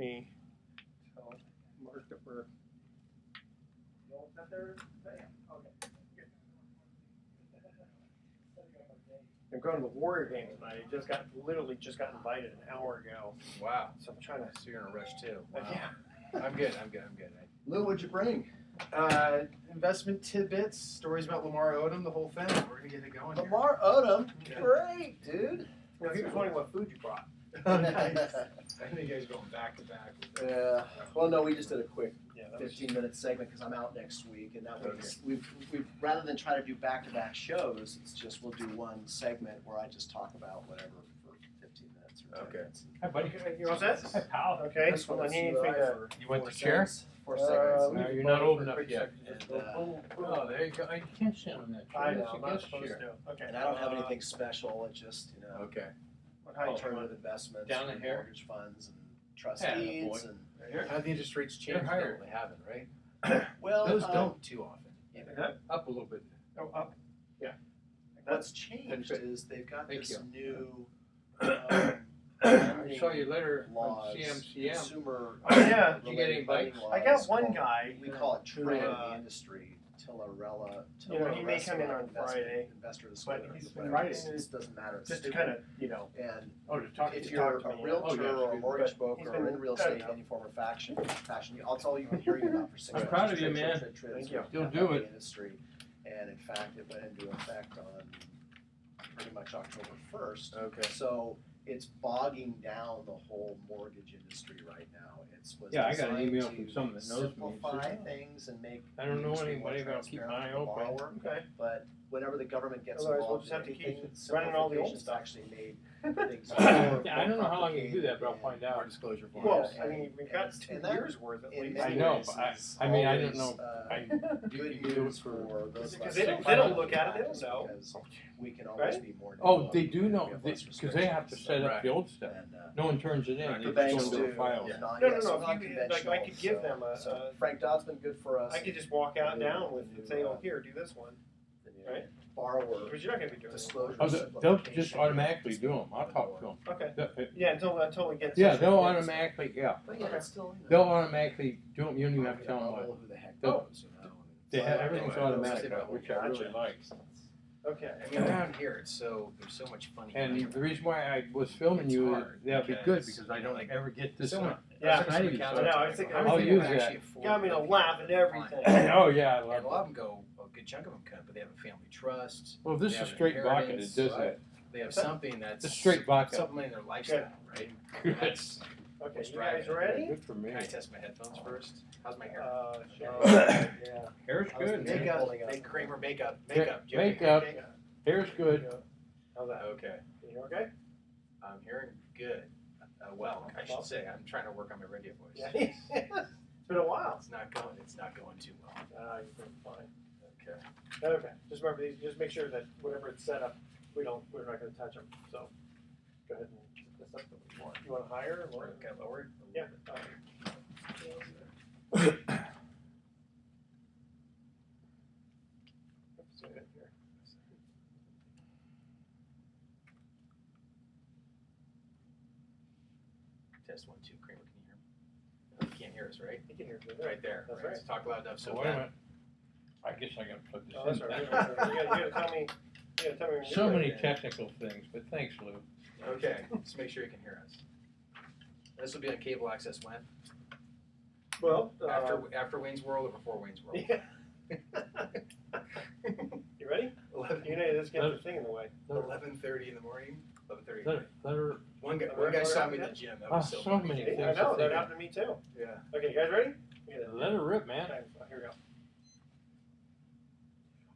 me tell Mark that we're. I'm going to the Warrior game tonight. I literally just got invited an hour ago. Wow. So I'm trying to. So you're in a rush too. Wow. Yeah. I'm good. Lou, what'd you bring? Investment tidbits, stories about Lamar Odom, the whole thing. We're gonna get it going. Lamar Odom, great, dude. Well, he was wondering what food you brought. Nice. I think you guys are going back to back. Yeah. Well, no, we just did a quick Yeah, 15-minute segment because I'm out next week, and that was we've rather than try to do back-to-back shows, it's just we'll do one segment where I just talk about whatever for 15 minutes or 10 minutes. Hi, buddy. You all set? Hi, pal. Okay. This one I was need you for and you I to. for You went 4 to chair? segments, 4 segments. No, you're not old enough quick yet. second. Just And, go boom, boom. Oh, there you go. I can't sit on that chair. I know. That's I'm a not guest supposed chair. to. Okay. And I don't have anything special. It's just Okay. How you turn alternative investments, Down the and hair? mortgage funds, and trust deeds, and Have the interest rates changed? higher. They haven't, right? well, Those don't too often. Okay. Up a little bit. Oh, up. Yeah. What's changed is they've got Thank this you. new. I saw your letter from laws, CMCM. consumer. Oh, yeah. Did you get any bites? laws I got one called- guy. We call it who, trend in the industry. You know, he may come in on Friday, Investor but disclosure, he's whatever. Friday. It doesn't matter. It's just to stupid. kind of, And Oh, to talk if to you're talk to a me. realtor Oh, yeah, or a excuse mortgage me. broker He's or been- in real estate, any form of fashion, that's all you've been hearing about for 6 I'm months. proud of you, Trade, man. trade, trade, Thank trade, you. You'll trade, do the it. Industry. And in fact, it went into effect on pretty much October 1st. Okay. So it's bogging down the whole mortgage industry right now. Was Yeah, I got an designed email to from someone that knows me. simplify It says, things and make I don't the know industry anybody, more but I'll keep transparent my eye for the open. borrower. Okay. But whenever the government gets Otherwise, we'll involved just in have to keep anything, running all the old simplification's stuff. actually made things Yeah, I don't know how long you can do that, but I'll find More out. disclosure for Well, Yeah, I mean, we've got and 2 that- years worth at in least. many I know, ways but I is mean, I don't always, know. good You can news do it for those Because less they don't fortunate look at it, they don't know. because we can always Right? be more. Oh, nimble they and do we know, have less because they have to restrictions. set up Right. the old stuff. And, No one turns it in. Right. They the just banks go to do. a file. Yeah. Not, No, yes, no, not if you, like, I conventional, could give so- them a, so Frank Dodd's been good for us. I could just walk out and down with The and new, say, oh, here, do this one, right? Borrower Because you're not going to be doing it. disclosure. Oh, they'll just simplification. automatically do them. I'll talk to them. Okay. Yeah, until it gets. Yeah, such a- they'll automatically, yeah. But yeah, it's still, you know, They'll automatically do them. You don't even have to tell them level, what. who the heck They'll- knows, you know? They have, So, everything's Oh, I automatic, know. which I really Gotcha. like. Okay. I mean, around here, there's so much funny. And the reason why I was filming It's you, hard that'd be good because, because I you know, don't like, ever get this. Someone, Yeah. I use I know, I was thinking- I'll use that. Got me to laugh at everything. Oh yeah, I And a love lot it. of them go, a good chunk of them cut, but they have a family trust. Well, this They is have straight vodka that inheritance, does right? that. They have something that's This is straight vodka. supplementing their lifestyle, right? Good. That's, Okay, What's you guys driving it? ready? Good for me. can I test my headphones first? How's my hair? Sure. Yeah. Hair's I was good, thinking- man. Makeup, make Kramer makeup, Yeah, makeup. Do you have makeup. any makeup? Hair's good. How's that? Okay, You okay? I'm hearing good. Well, I should say, I'm trying to work on my radio voice. Yeah. It's been a while. It's not going too well. You're doing fine. Okay. Okay. Just remember these. Just make sure that whatever it's set up, we're not going to touch them. So go ahead and set this up that we want. You want higher or lower? Kind of lowered? Yeah. Oops, right here. Test 1, 2. Kramer, can you hear me? You can't hear us, right? You can hear me. Right there. That's right. right. So talk loud enough so So wait a minute. I guess I gotta plug this Oh, that's in. right. You gotta tell me. You gotta tell me when you're So ready. many technical things, but thanks, Lou. Okay, just make sure you can hear us. This will be on cable access when? Well, After Wayne's World or before Wayne's World? yeah. You ready? 11, You know, just get the thing in the way. 11:30 in the morning. 11:30. Let her, One guy saw me at the gym. That was so so funny. many See, things. I know to that think happened to me too. Yeah. Okay, you guys ready? Let her rip, man. Okay, here we go.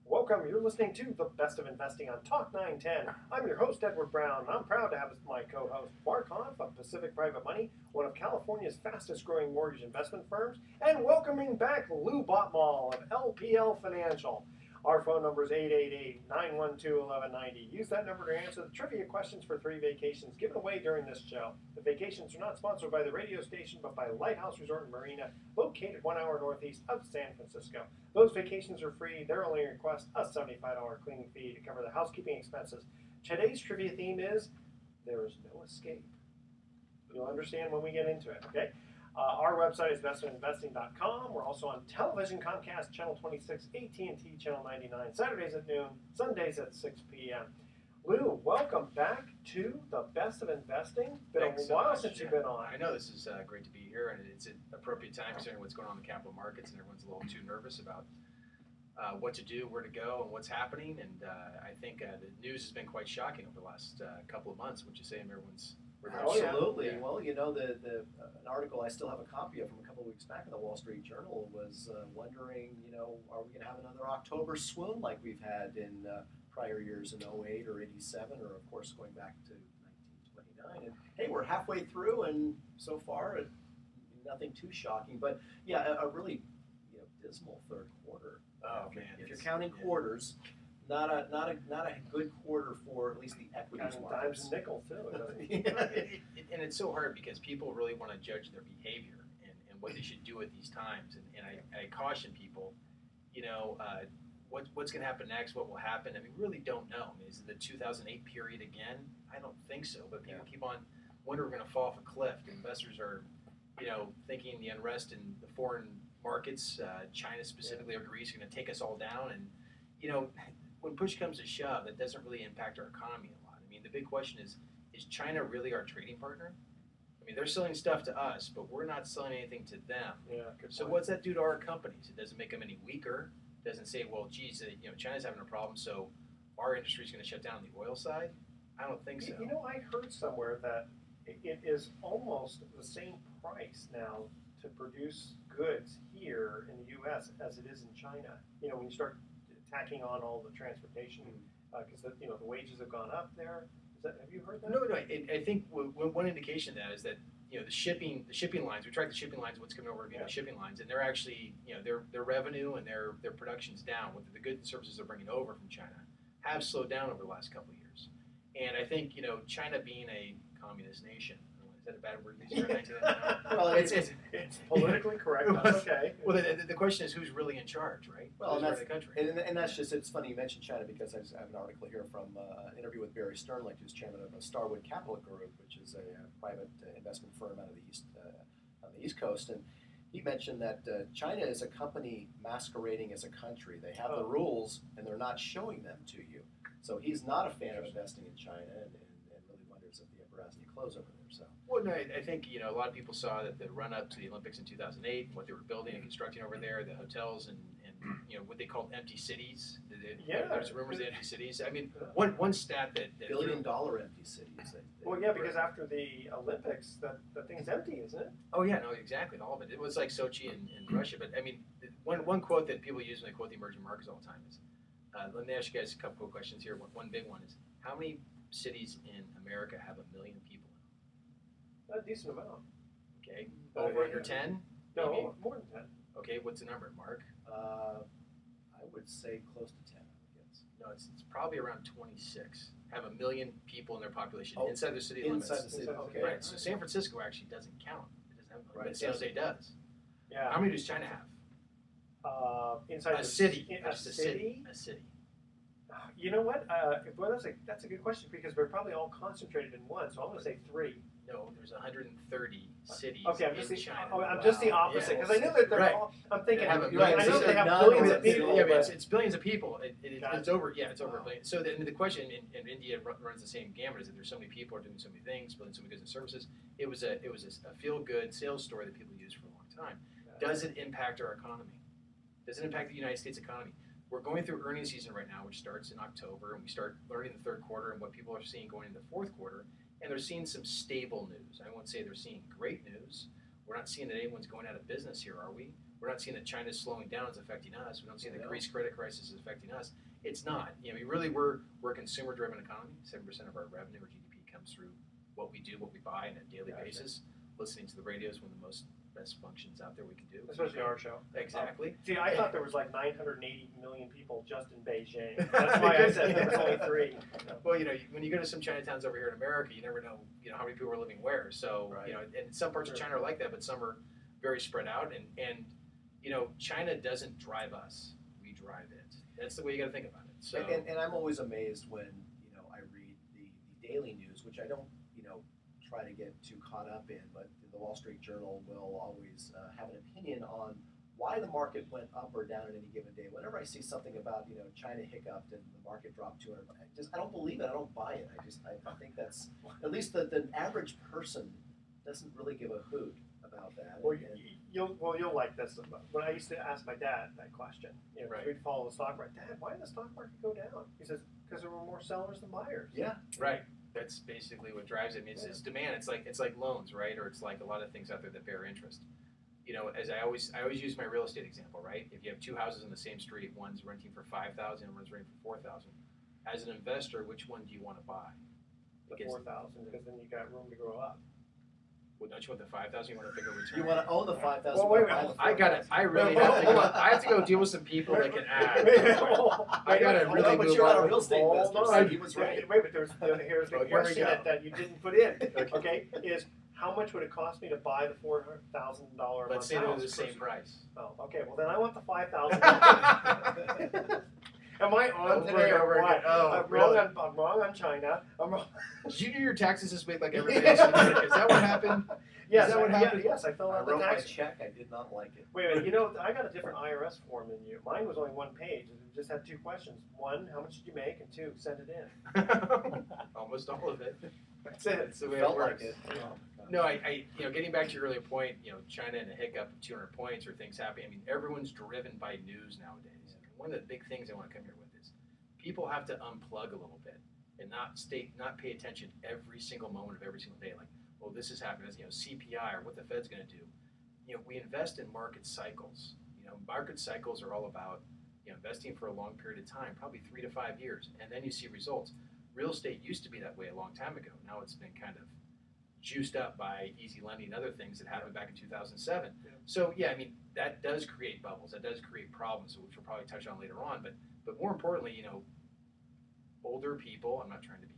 Welcome. You're listening to the Best of Investing on Talk 910. I'm your host, Edward Brown, and I'm proud to have as my co-host Mark Hanf of Pacific Private Money, one of California's fastest-growing mortgage investment firms, and welcoming back Lou Batmale of LPL Financial. Our phone number is 888-912-1190. Use that number to answer the trivia questions for 3 vacations given away during this show. The vacations are not sponsored by the radio station, but by Lighthouse Resort and Marina, located 1 hour northeast of San Francisco. Those vacations are free. Their only request a $75 cleaning fee to cover the housekeeping expenses. Today's trivia theme is there is no escape. You'll understand when we get into it, okay? Our website is bestofinvesting.com. We're also on television, Comcast Channel 26, AT&T Channel 99, Saturdays at noon, Sundays at 6 p.m. Lou, welcome back to the Best of Investing. Been Thanks a so while much. since you've been on. I know this is great to be here, and it's an appropriate time considering what's going on in the capital markets, and everyone's a little too nervous about what to do, where to go, and what's happening. And I think the news has been quite shocking over the last couple of months, which is saying everyone's Oh, yeah. Absolutely. Yeah. Well, you know, the an article I still have a copy of from a couple of weeks back in the Wall Street Journal was wondering, you know, are we going to have another October swoon like we've had in prior years in '08 or '87, or of course going back to 1929? And hey, we're halfway through, and so far, nothing too shocking. But yeah, a really dismal third quarter. Oh man, If you're it's- counting yeah. quarters. Not a good quarter for at least the equities Counting dimes markets. and nickels, too. And it's so hard because people really want to judge their behavior and what they should do at these times. And I caution people, you know, what's going to happen next, what will happen. I mean, we really don't know. I mean, is it the 2008 period again? I don't think so. But people keep on wondering we're going to fall off a cliff. Investors are, you know, thinking the unrest in the foreign markets, China specifically or Greece, are going to take us all down. And, you know, when push comes to shove, that doesn't really impact our economy a lot. I mean, the big question is China really our trading partner? I mean, they're selling stuff to us, but we're not selling anything to them. Yeah, good So point. what's that do to our companies? It doesn't make them any weaker. It doesn't say, well, geez, you know, China's having a problem, so our industry's going to shut down on the oil side. I don't think so. You know, I heard somewhere that it is almost the same price now to produce goods here in the U.S. as it is in China. You know, when you start tacking on all the transportation, because the wages have gone up there. Have you heard that? No. I think one indication of that is that, you know, the shipping lines. We track the shipping lines, what's coming over via the shipping lines, and they're actually, you know, their revenue and their production's down. With the goods and services they're bringing over from China have slowed down over the last couple of years. And I think, you know, China being a communist nation. Is that a bad word to use here in 1999? Well, It's politically correct. That's okay. Well, the question is who's really in charge, right? Well, who's and running the country? and that's just, it's funny you mentioned China because I have an article here from an interview with Barry Sternlicht, who's chairman of Starwood Capital Group, which is a private investment firm out of the on the East Coast, and he mentioned that China is a company masquerading as a country. They have the rules, and they're not showing them to you. So he's not a fan of investing in China, and really wonders if the emperor has any clothes over there. So. Well, no, I think, you know, a lot of people saw that the run-up to the Olympics in 2008, what they were building and constructing over there, the hotels and you know, what they called empty cities. There's rumors of empty cities. I mean, one stat that $1 billion empty cities. Well, yeah, because after the Olympics, the thing's empty, isn't it? Oh, yeah, no, exactly, all of it. It was like Sochi in Russia. But, I mean, one quote that people use when they quote the emerging markets all the time is, let me ask you guys a couple of questions here. One big one is, how many cities in America have 1 million people in them? A decent amount. Okay, over under 10? No, Maybe? more than 10. Okay, what's the number, Mark? I would say close to 10, I would guess. No, it's probably around 26. Have 1 million people in their population Oh, inside the city limits. Inside the city, okay. Right, so San Francisco actually doesn't count. It doesn't have, Right, but San Jose does. Yeah. How many does China have? Inside A the city. A Just city? A city. You know what? Well, that's a good question because they're probably all concentrated in one. So I'm going to say 3. No, there's 130 cities Okay, I'm in just China. I'm just the Wow. opposite Yeah. because I know that they're Right. all. I'm thinking. They have a I million know cities. they have None billions of of it. people. Yeah, but but- it's billions of people. It's Gotcha. over. Yeah, it's over a Wow. billion. So the question in India runs the same gamut. Is that there's so many people are doing so many things, building so many goods and services. It was a feel good sales story that people used for a long time. Does it impact our economy? Does it impact the United States economy? We're going through earnings season right now, which starts in October, and we start learning the third quarter and what people are seeing going into the fourth quarter. And they're seeing some stable news. I won't say they're seeing great news. We're not seeing that anyone's going out of business here, are we? We're not seeing that China's slowing down is affecting us. We don't see the Greece credit crisis is affecting us. It's not. You know, we're a consumer-driven economy. 7% of our revenue or GDP comes through what we do, what we buy on a daily basis. Listening to the radio is one of the best functions out there we can do. Especially our show. Exactly. See, I thought there was like 980 million people just in Beijing. That's why I said there was only 3. Well, you know, when you go to some Chinatowns over here in America, you never know, how many people are living where. So, Right. you know, and some parts of China are like that, but some are very spread out. And you know, China doesn't drive us; we drive it. That's the way you got to think about it. So, And I'm always amazed when I read the daily news, which I don't try to get too caught up in, but in the Wall Street Journal will always have an opinion on why the market went up or down at any given day. Whenever I see something about China hiccuped and the market dropped 200, I don't believe it. I don't buy it. I think that's at least the average person doesn't really give a hoot about that. Well, you'll like this. When I used to ask my dad that question, Right. we'd follow the stock market. Dad, why did the stock market go down? He says, because there were more sellers than buyers. Yeah. Right. That's basically what drives it. I mean, it's demand. It's like loans, right? Or it's like a lot of things out there that bear interest. As I always use my real estate example, right? If you have two houses on the same street, one's renting for $5,000 and one's renting for $4,000. As an investor, which one do you want to buy? The 4,000, because then you got room to grow up. Well, don't you want the 5,000? You want a bigger return? You want to own the 5,000. Well, wait, I got it. I really have to go. I have to go deal with some people that can act. I got to really but move you're not a on. real estate investor, Hold so on. he was right. Wait, but here's the Oh, here we question go. that you didn't put in. Okay, is how much would it cost me to buy the $4,000 Let's say house? they're the same price. Oh, okay. Well, then I want the 5,000. Am I on Over today and or over what? again. Oh, I'm really? wrong on China. I'm wrong. Did you do your taxes this week like everybody else? Is that what happened? Yes, Is that what happened? Yes, I filled I out the wrote my tax. check. I did not like it. Wait a minute. I got a different IRS form than you. Mine was only one page. It just had two questions. One, how much did you make? And two, send it in. Almost all of it. That's it. That's the way it Felt works. like it. Oh, my God. No, I getting back to your earlier point, China and a hiccup of 200 points or things happening. I mean, everyone's driven by news nowadays. And one of the big things I want to come here with is people have to unplug a little bit and not pay attention every single moment of every single day. Like, well, this is happening. CPI or what the Fed's going to do. We invest in market cycles. Market cycles are all about investing for a long period of time, probably 3 to 5 years, and then you see results. Real estate used to be that way a long time ago. Now it's been kind of juiced up by easy lending and other things that happened back in 2007. Yeah. So yeah, I mean that does create bubbles. That does create problems, which we'll probably touch on later on. But more importantly, older people. I'm not trying to be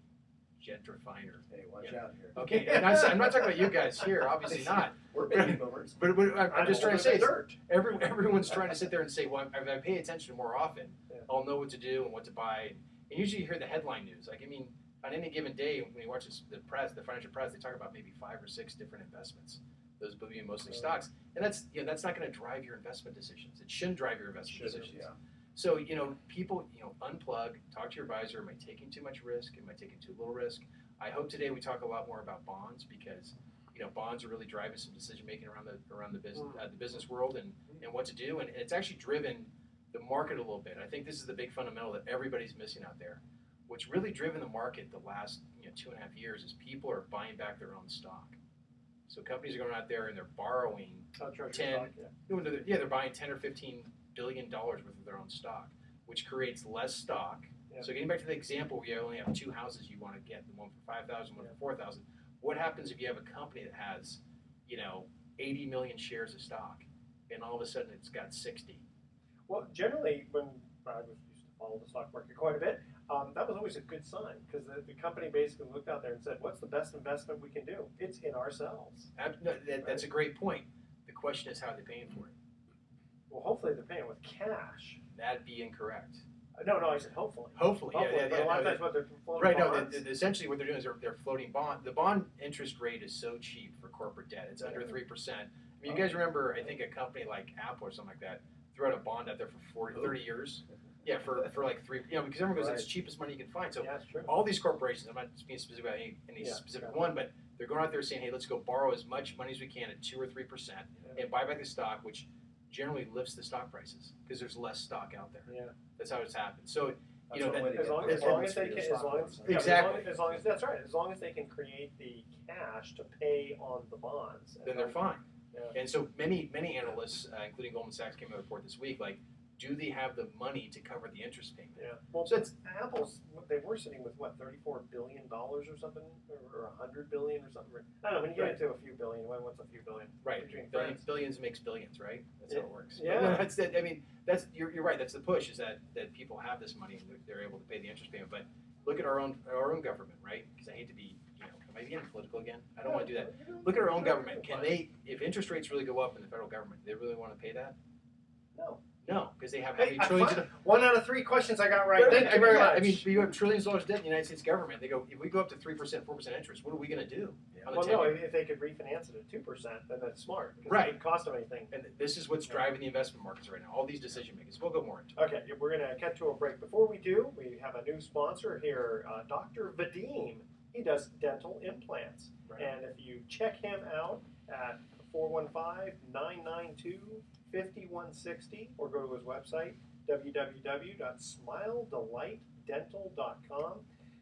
gentrifying or Hey, watch Yeah. out here. okay. And I'm not talking about you guys here, obviously not. We're baby boomers. But I'm just trying to say, dirt. everyone's trying to sit there and say, well, if I pay attention more often, Yeah. I'll know what to do and what to buy. And usually you hear the headline news. Like, I mean, on any given day, when you watch the press, the financial press, they talk about maybe 5 or 6 different investments. Those being mostly stocks. And that's not going to drive your investment decisions. It shouldn't drive your investment decisions. Yeah. So, people, unplug, talk to your advisor. Am I taking too much risk? Am I taking too little risk? I hope today we talk a lot more about bonds because, bonds are really driving some decision making around the business world and what to do. And it's actually driven the market a little bit. I think this is the big fundamental that everybody's missing out there. What's really driven the market the last 2.5 years is people are buying back their own stock. So companies are going out there and they're borrowing Treasury 10 stock, yeah. they're buying 10 or 15 billion dollars worth of their own stock, which creates less stock. Yeah. So getting back to the example where you only have 2 houses you want to get, the one for 5,000, one for 4,000. What happens if you have a company that has 80 million shares of stock and all of a sudden it's got 60? Well, generally, when I used to follow the stock market quite a bit, that was always a good sign because the company basically looked out there and said, what's the best investment we can do? It's in ourselves. That's a great point. The question is how are they paying for it? Well, hopefully they're paying with cash. That'd be incorrect. No, I said hopefully. Hopefully, yeah. But a lot of times what they're floating Right, no, bonds. essentially what they're doing is they're floating bond. The bond interest rate is so cheap for corporate debt. It's under 3%. I mean, you guys remember, I think a company like Apple or something like that threw out a bond out there for 30 years. Yeah, for like 3, because everyone goes, it's the cheapest money you can find. So Yeah, that's true. all these corporations, I'm not being specific about any Yeah, specific yeah. one, but they're going out there saying, hey, let's go borrow as much money as we can at 2 or 3% and buy back the stock, which generally lifts the stock prices because there's less stock out there. Yeah. That's how it's happened. So, That's one way to As get long the as they atmosphere can, stock as long as prices. yeah, Exactly. as long as that's right. As long as they can create the cash to pay on the bonds, then they're fine. Yeah. And so many analysts, including Goldman Sachs, came out with a report this week, like, do they have the money to cover the interest payment? Yeah. Well, So it's- Apple's they were sitting with what $34 billion or something, or $100 billion or something. I don't know. When you get into a few billion, what's a few billion? Right. Between Billions makes billions, right? That's how it works. Yeah. But that's that. I mean, you're right. That's the push is that people have this money and they're able to pay the interest payment. But look at our own government, right? Because I hate to be, am I getting political again? I don't want to do that. Look at our own government. Can they, if interest rates really go up in the federal government, do they really want to pay that? No. No, because they have Hey, trillions of. 1 out of 3 questions I got right. But, Thank you very much. I mean, you have trillions of dollars debt in the United States government. They go, if we go up to 3%, 4% interest, what are we going to do? On the well, no, 10-year? if they could refinance it at 2%, then that's smart. Because Right. It doesn't cost them anything. And this is what's driving the investment markets right now. All these decision makers. We'll go more into it. Okay, we're going to cut to a break. Before we do, we have a new sponsor here, Dr. Vadim. He does dental implants. Right. And if you check him out at 415-992-5160 or go to his website, www.smiledelightdental.com,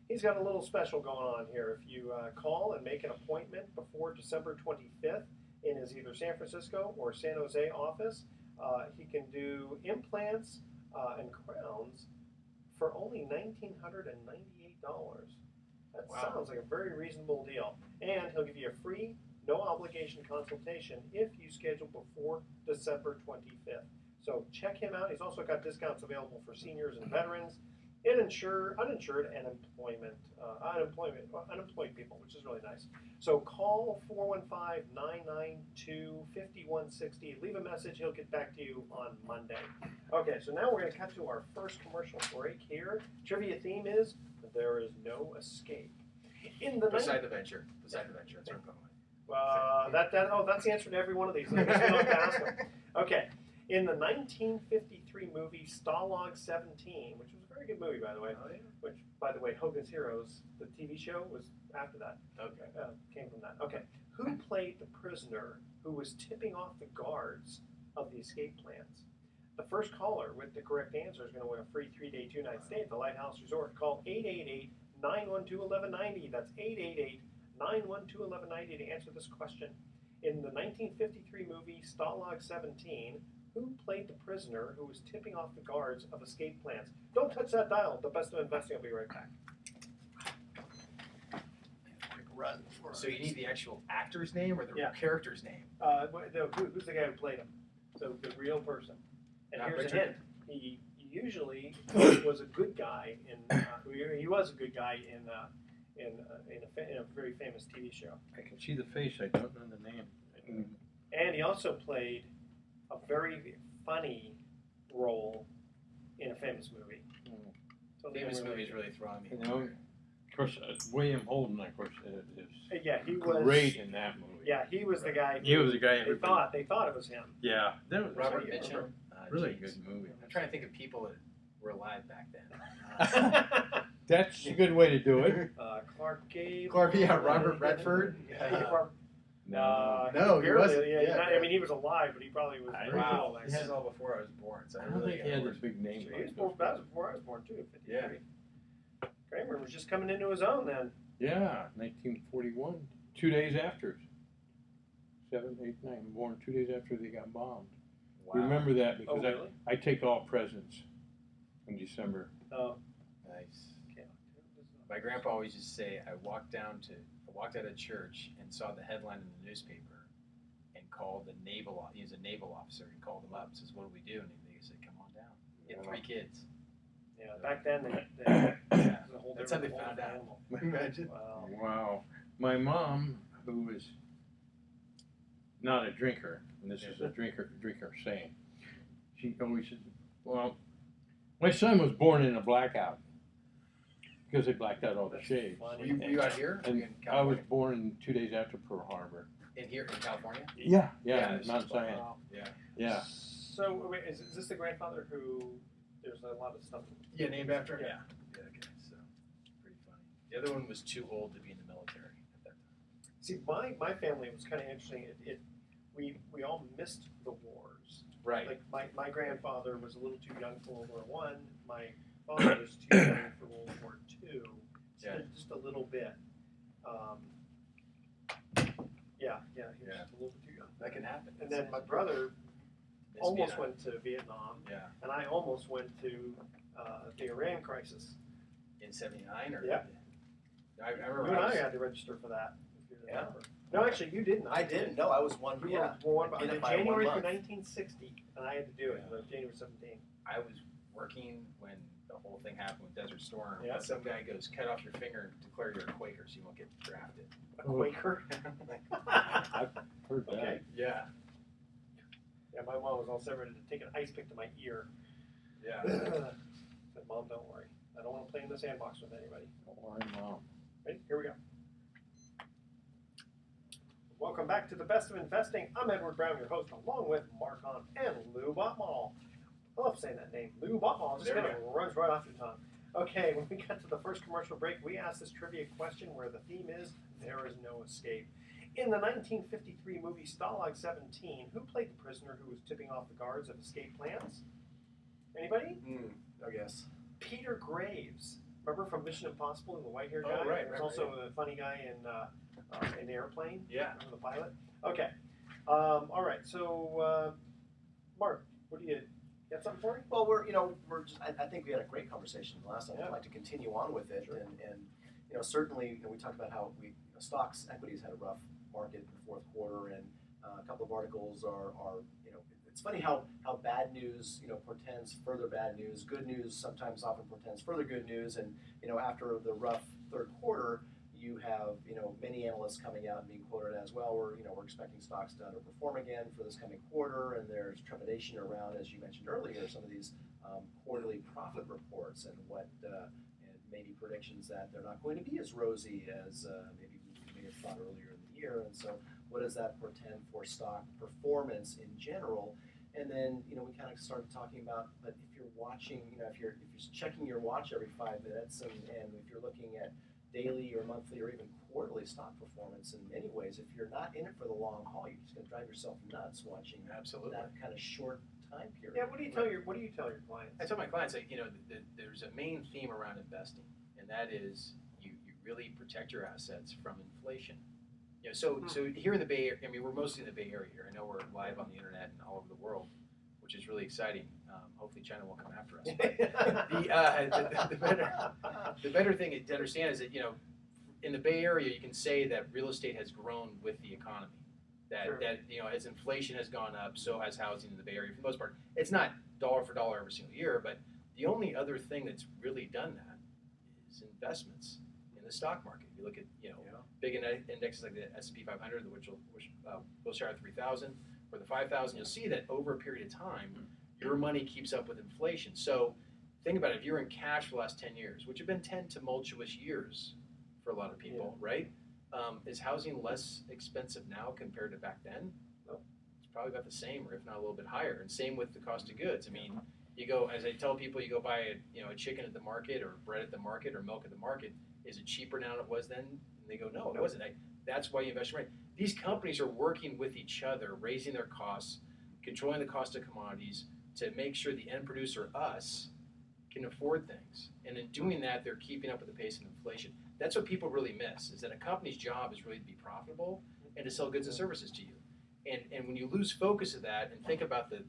he's got a little special going on here. If you call and make an appointment before December 25th in his either San Francisco or San Jose office, he can do implants and crowns for only $1,998. That Wow. sounds like a very reasonable deal. And he'll give you a free, no obligation consultation if you schedule before December 25th. So check him out. He's also got discounts available for seniors and veterans, and uninsured and unemployed people, which is really nice. So call 415-992-5160. Leave a message. He'll get back to you on Monday. Okay, so now we're going to cut to our first commercial break here. Trivia theme is there is no escape. In the Beside the venture. Beside the venture. That's what I'm going with. that's the answer to every one of these. I guess we don't have to ask them. Okay. In the 1953 movie Stalag 17, which was a very good movie, by the way, which, by the way, Hogan's Heroes, the TV show, was after that. Okay. Came from that. Okay. Who played the prisoner who was tipping off the guards of the escape plans? The first caller with the correct answer is going to win a free 3-day, 2-night stay at the Lighthouse Resort. Call 888-912-1190. That's 888-912-1190 to answer this question. In the 1953 movie Stalag 17, who played the prisoner who was tipping off the guards of escape plans? Don't touch that dial. The Best of Investing will be right back. Run. So you need the actual actor's name or the Yeah. character's name? Who's the guy who played him? So the real person. And Not here's Richard? a hint. He usually was a good guy in. He was a good guy in a very famous TV show. I can see the face. I don't know the name. And he also played a very funny role in a famous movie. Famous movies really throw me. You know, of course, William Holden, of course, is Yeah, he was great in that movie. Yeah, he was the guy. He was the guy. They thought it was him. Yeah, that was Robert a Mitchum. really Jeez. good movie. I'm trying to think of people that were alive back then. That's a good way to do it. Clark Gable. Robert Redford. No, No, he barely, wasn't. I mean, he was alive, but he probably was very Wow, ill. this is all before I was born, so I I don't really think he got had bored. this big name. He was born, that was before I was born too. 53. Yeah. Kramer was just coming into his own then. Yeah, 1941. 2 days after. 7, 8, 9. Born 2 days after they got bombed. Wow. Remember that Oh, because really? I take all presents in December. Oh, Nice. okay. My grandpa always used to say, I walked out of church and saw the headline in the newspaper and called the naval. He was a naval officer. He called him up and says, "What do we do?" And they said, "Come on down." He had 3 kids. Yeah, back then they Yeah. it was a whole That's how they different found out. animal. Imagine. Wow. Wow. My mom, who was not a drinker, and this is a drinker saying, she always said, well, my son was born in a blackout because they blacked out all the That's shades. funny. Were you out here? Were you And in I was California? born 2 days after Pearl Harbor. In California? Yeah, it's Mount Zion. Wow. Yeah. Yeah. So, wait, is this the grandfather who? There's a lot of stuff. Yeah, named after him? Yeah. Yeah, okay, so pretty funny. The other one was too old to be in the military at that time. See, my family was kind of interesting. We all missed the wars. Right. Like my grandfather was a little too young for World War I. My father was too young for World War II. Just a little bit. He was Yeah. just a little bit too young. That can happen. And then my brother Miss almost Vietnam. went to Vietnam, Yeah. and I almost went to the Iran crisis. In 79 or? Yeah. I remember You and I was- had to register for that. If you Yeah. remember. No, actually, you didn't. I didn't. No, I was one. You Yeah. were born In in it by January 1 of month. 1960, and I had to do it. Yeah. January 17. I was working when the whole thing happened with Desert Storm. Yeah. Some guy goes, cut off your finger and declare you're a Quaker so you won't get drafted. A Quaker. I've heard that. Okay. Yeah. Yeah, my mom was all set ready to take an ice pick to my ear. Yeah. Said, Mom, don't worry. I don't want to play in the sandbox with anybody. Don't worry, Mom. Ready? Here we go. Welcome back to the Best of Investing. I'm Edward Brown, your host, along with Mark Hahn and Lou Batmale. I love saying that name, Lou Batmale. Just There kind we of runs right off your tongue. Okay, when we got to the first commercial break, we asked this trivia question where the theme is There Is No Escape. In the 1953 movie Stalag 17, who played the prisoner who was tipping off the guards of escape plans? Anybody? I guess. Peter Graves. Remember from Mission Impossible, the white-haired Oh, guy? right, There's right, also a funny guy in Airplane. Yeah. The pilot. Okay. All right. So, Mark, what do you got something for me? Well, I think we had a great conversation last time. Yeah. I'd like to continue on with it, Sure. and certainly we talked about how stocks, equities had a rough market in the fourth quarter, and a couple of articles are it's funny how bad news portends further bad news. Good news sometimes often portends further good news, and after the rough third quarter, you have many analysts coming out and being quoted as well. We're expecting stocks to underperform again for this coming quarter, and there's trepidation around, as you mentioned earlier, some of these quarterly profit reports and and maybe predictions that they're not going to be as rosy as maybe we may have thought earlier in the year. And so, what does that portend for stock performance in general? And then we kind of started talking about, but if you're watching, if you're checking your watch every 5 minutes, and if you're looking at daily or monthly or even quarterly stock performance, in many ways, if you're not in it for the long haul, you're just going to drive yourself nuts watching Absolutely. that kind of short time period. Yeah. What do you tell your clients? I tell my clients, there's a main theme around investing, and that is you really protect your assets from inflation. So here in the Bay Area, I mean, we're mostly in the Bay Area here. I know we're live on the internet and all over the world, which is really exciting. Hopefully China won't come after us. But the better thing to understand is that, in the Bay Area, you can say that real estate has grown with the economy. Sure. That as inflation has gone up, so has housing in the Bay Area for the most part. It's not dollar for dollar every single year, but the only other thing that's really done that is investments in the stock market. If you look at big indexes like the S&P 500, which will share at 3,000 or the 5,000, you'll see that over a period of time, your money keeps up with inflation. So think about it. If you're in cash for the last 10 years, which have been 10 tumultuous years for a lot of people, right? Is housing less expensive now compared to back then? No. It's probably about the same, or if not a little bit higher. And same with the cost of goods. I mean, you go, as I tell people, you go buy a chicken at the market, or bread at the market, or milk at the market. Is it cheaper now than it was then? And they go, no, it wasn't. That's why you invest right. These companies are working with each other, raising their costs, controlling the cost of commodities to make sure the end producer, us, can afford things. And in doing that, they're keeping up with the pace of inflation. That's what people really miss, is that a company's job is really to be profitable and to sell goods and services to you. And when you lose focus of that and think about the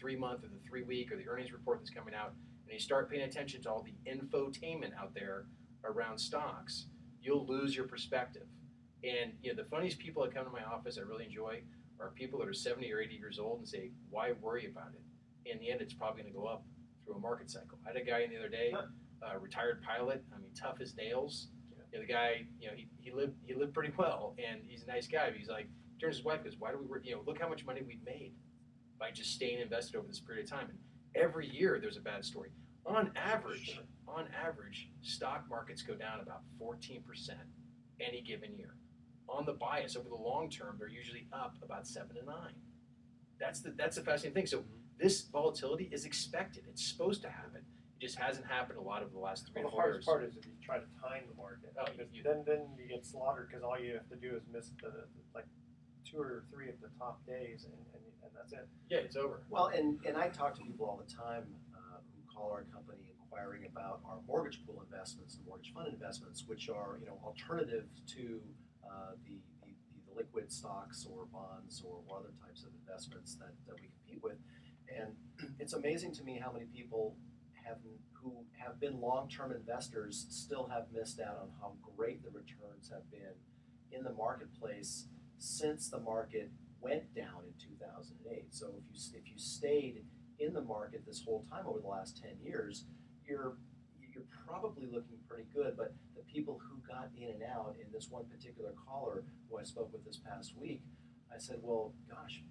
3-month or the 3-week or the earnings report that's coming out, and you start paying attention to all the infotainment out there around stocks, you'll lose your perspective. And the funniest people that come to my office I really enjoy are people that are 70 or 80 years old and say, why worry about it? In the end, it's probably going to go up through a market cycle. I had a guy in the other day, a retired pilot, tough as nails. The guy, he lived pretty well, and he's a nice guy. But he's like, turns to his wife, goes, why do we work? Look how much money we've made by just staying invested over this period of time. And every year there's a bad story. On average, stock markets go down about 14% any given year. On the bias over the long term, they're usually up about 7 to 9. That's the fascinating thing. So this volatility is expected. It's supposed to happen. It just hasn't happened a lot over the last 3 to 4 years. The hardest part is if you try to time the market. Oh, then you get slaughtered because all you have to do is miss the 2 or 3 of the top days, and that's it. Yeah, it's over. Well, and I talk to people all the time who call our company inquiring about our mortgage pool investments and mortgage fund investments, which are alternative to the liquid stocks or bonds or other types of investments that we compete with. And it's amazing to me how many people who have been long-term investors still have missed out on how great the returns have been in the marketplace since the market went down in 2008. So if you stayed in the market this whole time over the last 10 years, you're probably looking pretty good. But the people who got in and out, in this one particular caller who I spoke with this past week, I said, well, gosh,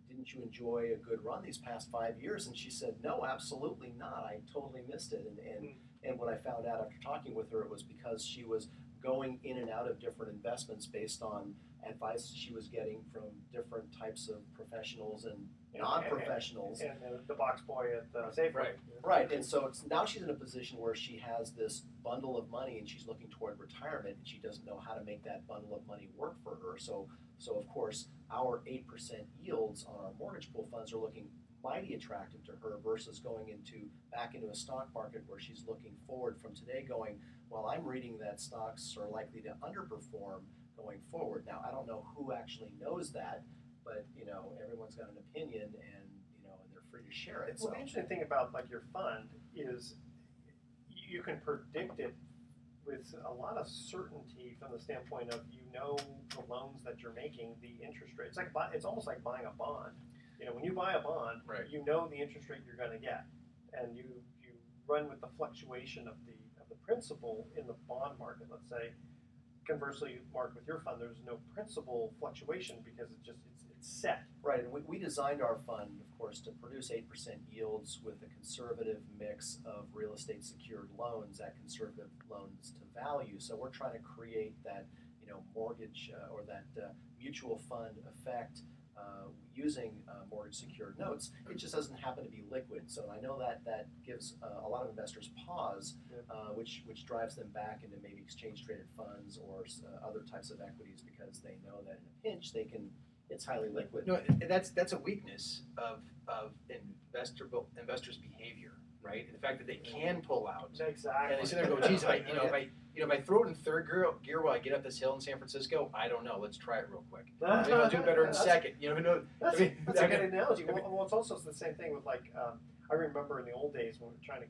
didn't didn't you enjoy a good run these past 5 years? And she said, no, absolutely not. I totally missed it. And what I found out after talking with her, it was because she was going in and out of different investments based on advice she was getting from different types of professionals and non-professionals. And the box boy at Safeway. Right. Right, and so now she's in a position where she has this bundle of money and she's looking toward retirement and she doesn't know how to make that bundle of money work for her. So of course, our 8% yields on our mortgage pool funds are looking mighty attractive to her versus going back into a stock market where she's looking forward from today going, well, I'm reading that stocks are likely to underperform going forward. Now, I don't know who actually knows that, but everyone's got an opinion and they're free to share it. Well, the interesting thing about like your fund is you can predict it with a lot of certainty from the standpoint of the loans that you're making, the interest rate. It's almost like buying a bond. When you buy a bond, Right. you know the interest rate you're going to get, and you run with the fluctuation of the principal in the bond market. Let's say, conversely, Mark, with your fund, there's no principal fluctuation because it's set. Right, and we designed our fund, of course, to produce 8% yields with a conservative mix of real estate secured loans at conservative loans to value. So we're trying to create that, mortgage or that mutual fund effect using mortgage secured notes. It just doesn't happen to be liquid. So I know that gives a lot of investors pause, which drives them back into maybe exchange traded funds or other types of equities because they know that in a pinch it's highly liquid. No, that's a weakness of investors' behavior, right? The fact that they can pull out. Exactly. And they sit there and go, geez, if I throw it in third gear while I get up this hill in San Francisco, I don't know. Let's try it real quick. Maybe I'll do better in second. That's a good analogy. Well, it's also the same thing with I remember in the old days when we were trying to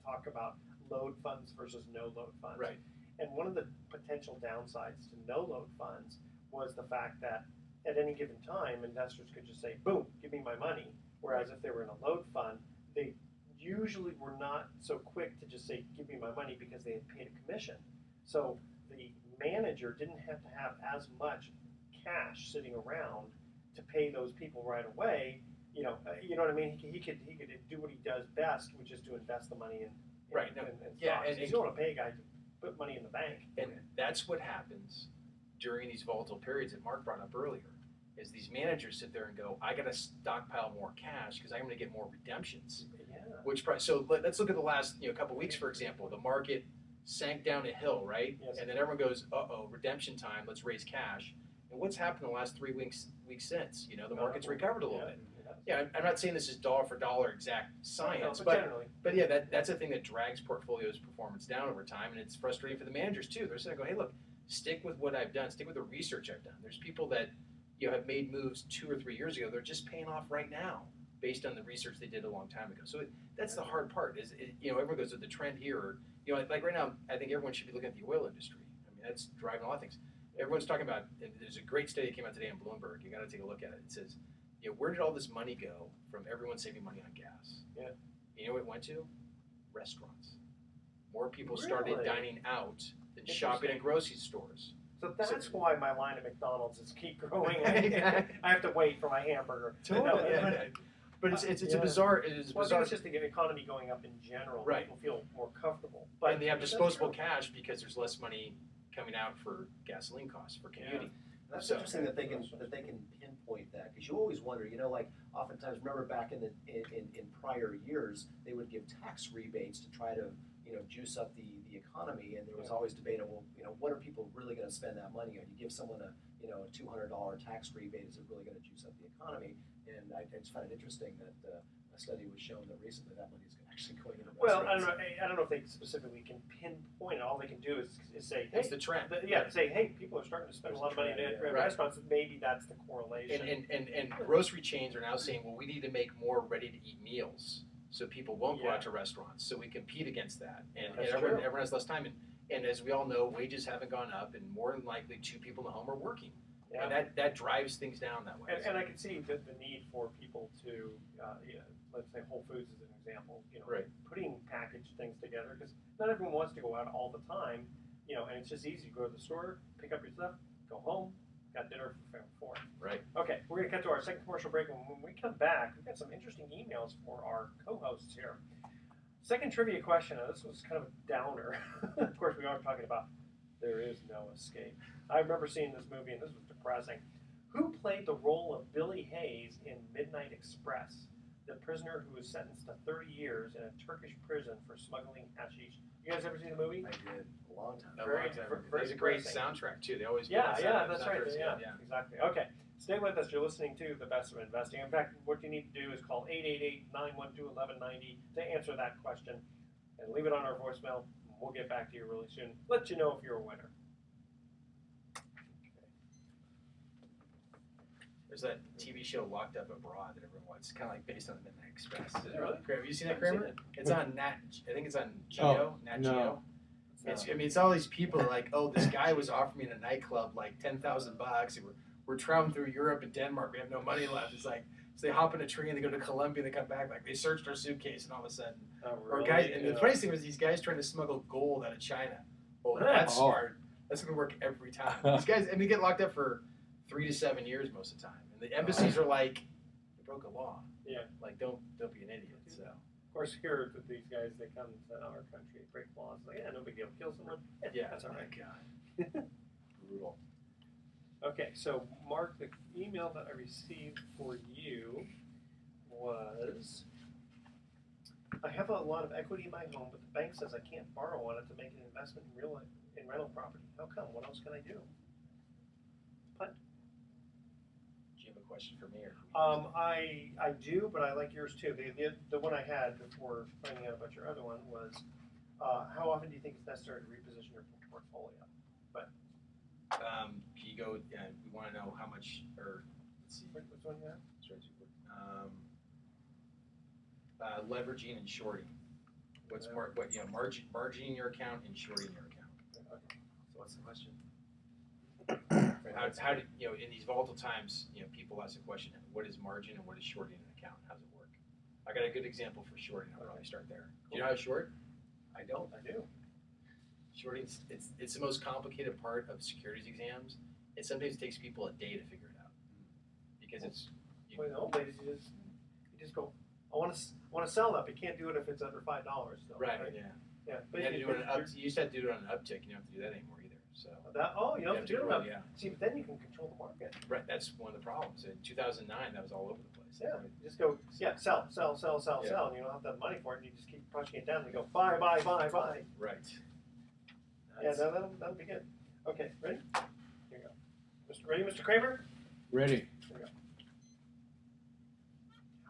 talk about load funds versus no load funds. Right. And one of the potential downsides to no load funds was the fact that at any given time, investors could just say, boom, give me my money. Whereas if they were in a load fund, they usually were not so quick to just say, give me my money because they had paid a commission. So the manager didn't have to have as much cash sitting around to pay those people right away. You know what I mean? He could do what he does best, which is to invest the money in Right. No, in yeah, stocks. and You don't want to pay a guy to put money in the bank. And that's what happens during these volatile periods that Mark brought up earlier, is these managers sit there and go, I got to stockpile more cash because I'm going to get more redemptions. Yeah. So let's look at the last couple weeks, for example. The market sank down a hill, right? Yes. And then everyone goes, uh-oh, redemption time, let's raise cash. And what's happened the last 3 weeks since? The market's recovered a little bit. Yeah, I'm not saying this is dollar for dollar exact science, but generally. But yeah, that's a thing that drags portfolios' performance down over time, and it's frustrating for the managers too. They're saying, hey, look, stick with what I've done, stick with the research I've done. There's people that have made moves 2 or 3 years ago. They're just paying off right now based on the research they did a long time ago. So that's the hard part. Everyone goes to the trend here, or like right now, I think everyone should be looking at the oil industry. I mean, that's driving a lot of things. Everyone's talking about. And there's a great study that came out today on Bloomberg. You got to take a look at it. It says, where did all this money go from everyone saving money on gas? Yeah. You know what it went to? Restaurants. More people started Really? dining out than shopping in grocery stores. So that's why my line at McDonald's is keep growing. I have to wait for my hamburger. Totally. But it's a bizarre. It is Well, I think bizarre. it's just the economy going up in general. Right. People feel more comfortable. But And they have that's disposable true. cash because there's less money coming out for gasoline costs for commuting. That's So- interesting that they can pinpoint that, because you always wonder, like oftentimes, remember back in prior years, they would give tax rebates to try to juice up the economy, and there was always debate of, well, what are people really going to spend that money on? You give someone a $200 tax rebate, is it really going to juice up the economy? And I just find it interesting that a study was shown that recently that money is actually going into Well, restaurants. I don't know if they specifically can pinpoint it. All they can do is say, hey, It's the trend. say, hey, people are starting to spend a lot of money There's a in trend, restaurants. Maybe that's the correlation. And grocery chains are now saying, well, we need to make more ready-to-eat meals so people won't go out to restaurants, so we compete against that. And That's everyone true. has less time. And as we all know, wages haven't gone up, and more than likely 2 people in the home are working. Yeah. And that drives things down that way. And I can see the need for people to, let's say Whole Foods is an example, Right. putting packaged things together, because not everyone wants to go out all the time, and it's just easy. Go to the store, pick up your stuff, go home, got dinner for 4. Right. Okay, we're going to cut to our second commercial break, and when we come back, we've got some interesting emails for our co-hosts here. Second trivia question. Now, this was kind of a downer. Of course, we are talking about There Is No Escape. I remember seeing this movie, and this was depressing. Who played the role of Billy Hayes in Midnight Express, the prisoner who was sentenced to 30 years in a Turkish prison for smuggling hashish? You guys ever seen the movie? I did a long time. Very- very It's a great depressing. soundtrack too. They always Yeah, put yeah, sound- that's right. soundtracks Yeah, good, exactly. Okay, stay with us. You're listening to The Best of Investing. In fact, what you need to do is call 888-912-1190 to answer that question, and leave it on our voicemail. We'll get back to you really soon. Let you know if you're a winner. There's that TV show Locked Up Abroad that everyone watches. It's kind of like based on the Midnight Express. Is it really? Have you seen that, Haven't seen Kramer? it. It's on Nat. I think it's on Geo. Nat no. Geo. It's all these people like, oh, this guy was offering me in a nightclub like $10,000, and we're traveling through Europe and Denmark. We have no money left. It's like, so they hop in a train, they go to Colombia, and they come back. Like they searched our suitcase, and all of a sudden, or guys. And the funniest thing was these guys trying to smuggle gold out of China. Oh, that's Oh. smart. That's gonna work every time. These guys, and they get locked up for 3 to 7 years most of the time. And the embassies are like, you broke a law. Yeah. Like, don't be an idiot. So. Of course, here that these guys, they come to our country, break laws. Like, yeah, no big deal. Kill someone. Yeah, that's all right. God. Brutal. Okay, so Mark, the email that I received for you was, I have a lot of equity in my home, but the bank says I can't borrow on it to make an investment in rental property. How come? What else can I do? Do you have a question for me? Or I do, but I like yours too. The one I had before finding out about your other one was, how often do you think it's necessary to reposition your portfolio? can you go? We want to know how much, or let's see. Which one you have? Leveraging and shorting. What's margining your account and shorting your account. Okay. So what's the question? How do in these volatile times, people ask the question, what is margin and what is shorting an account? How does it work? I got a good example for shorting. I'll probably start there. Do you know how to short? I don't. I do. Shorting, it's the most complicated part of securities exams. It sometimes takes people a day to figure it out because it's. Well, in the old days, you just go. I want to sell that, but you can't do it if it's under $5. So, Right. Yeah. Yeah. But you used to have to do it on an uptick. You don't have to do that anymore either. So. You don't have to do it on. Yeah. See, but then you can control the market. Right. That's one of the problems. In 2009, that was all over the place. Yeah. You just go. Yeah. Sell. Yeah. And you don't have the money for it. And you just keep pushing it down. And you go buy. Right. Yeah. That'll be good. Okay. Ready? Here you go. Ready, Mr. Kramer? Ready.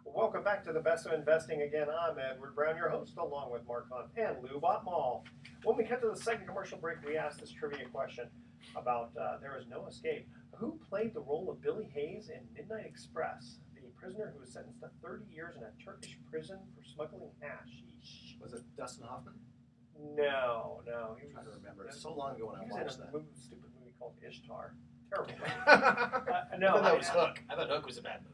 Welcome back to the Best of Investing. Again, I'm Edward Brown, your host, along with Mark Hunt and Lou Batmale. When we cut to the second commercial break, we asked this trivia question about There Is No Escape. Who played the role of Billy Hayes in Midnight Express, the prisoner who was sentenced to 30 years in a Turkish prison for smuggling hashish? Was it Dustin Hoffman? No. I'm trying to remember. It's so long ago when I He watched was that. in a stupid movie called Ishtar. Terrible movie. I No, thought that was Hook. I thought Hook was a bad movie.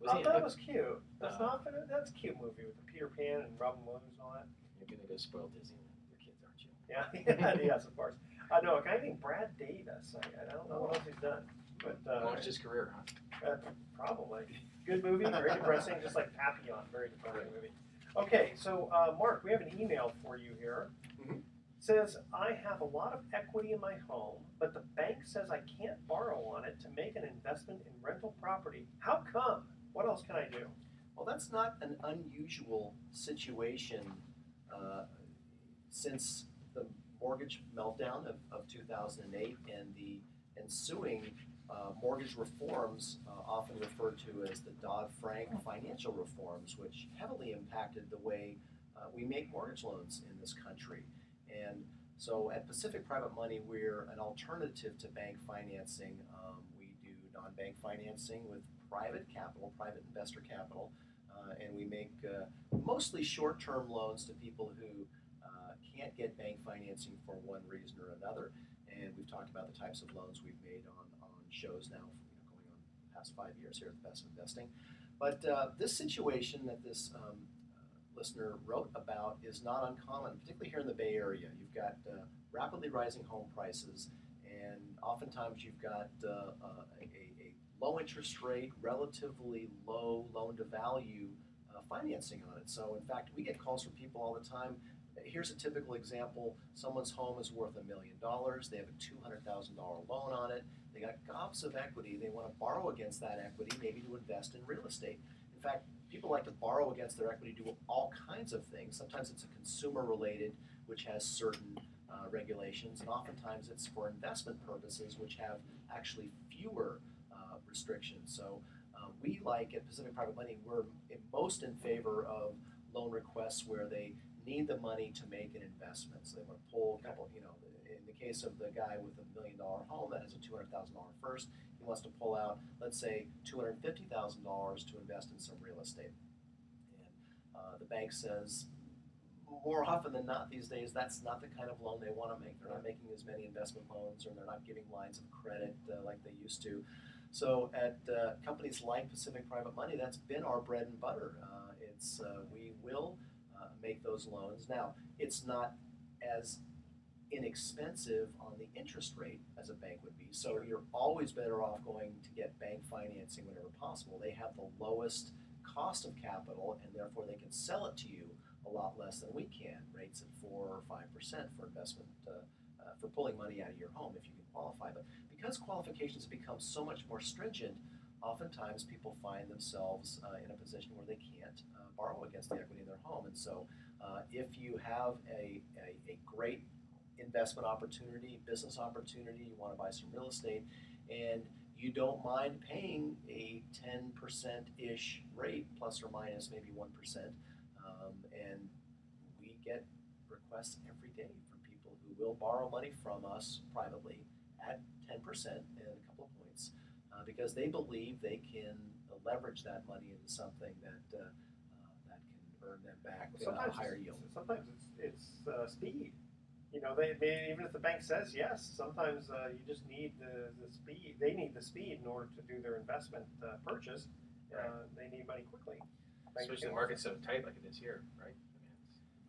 Was he in that Hook? was cute. That's a cute movie with the Peter Pan and Robin Williams and all that. You're gonna go spoil Disneyland with your kids, aren't you? Yeah, yes, of course. No, a guy named Brad Davis. I don't know what else he's done, but Launched his career, huh? probably good movie, very depressing, just like Papillon, very depressing movie. Okay, so Mark, we have an email for you here. Mhm. It says, I have a lot of equity in my home, but the bank says I can't borrow on it to make an investment in rental property. How come? What else can I do? Well, that's not an unusual situation since the mortgage meltdown of 2008 and the ensuing mortgage reforms, often referred to as the Dodd-Frank financial reforms, which heavily impacted the way we make mortgage loans in this country. And so at Pacific Private Money, we're an alternative to bank financing. We do non-bank financing with private capital, private investor capital, and we make mostly short-term loans to people who can't get bank financing for one reason or another. And we've talked about the types of loans we've made on shows now, going on the past 5 years here at the Best of Investing. But this situation that this listener wrote about is not uncommon, particularly here in the Bay Area. You've got rapidly rising home prices, And oftentimes you've got a low interest rate, relatively low loan to value financing on it. So in fact, we get calls from people all the time. Here's a typical example. Someone's home is worth $1 million. They have a $200,000 loan on it. They got gobs of equity. They want to borrow against that equity, maybe to invest in real estate. In fact, people like to borrow against their equity to do all kinds of things. Sometimes it's a consumer related, which has certain regulations, and oftentimes it's for investment purposes, which have actually fewer restrictions. So we like at Pacific Private Money, we're most in favor of loan requests where they need the money to make an investment. So they want to pull a couple, in the case of the guy with $1 million home that has a $200,000 first, he wants to pull out, let's say, $250,000 to invest in some real estate. And the bank says, more often than not these days, that's not the kind of loan they want to make. They're not making as many investment loans, or they're not giving lines of credit like they used to. So at companies like Pacific Private Money, that's been our bread and butter. We will make those loans. Now, it's not as inexpensive on the interest rate as a bank would be. So you're always better off going to get bank financing whenever possible. They have the lowest cost of capital, and therefore they can sell it to you a lot less than we can. Rates at 4 or 5% for investment, for pulling money out of your home if you can qualify. But because qualifications have become so much more stringent, oftentimes people find themselves in a position where they can't borrow against the equity in their home. And so if you have a great investment opportunity, business opportunity, you want to buy some real estate, and you don't mind paying a 10%-ish rate, plus or minus maybe 1%, and we get requests every day from people who will borrow money from us privately at 10% and a couple of points because they believe they can leverage that money into something that that can earn them back a higher yield. Sometimes it's speed. They even if the bank says yes, sometimes you just need the speed. They need the speed in order to do their investment purchase. They need money quickly. Especially the market's so tight like it is here, right?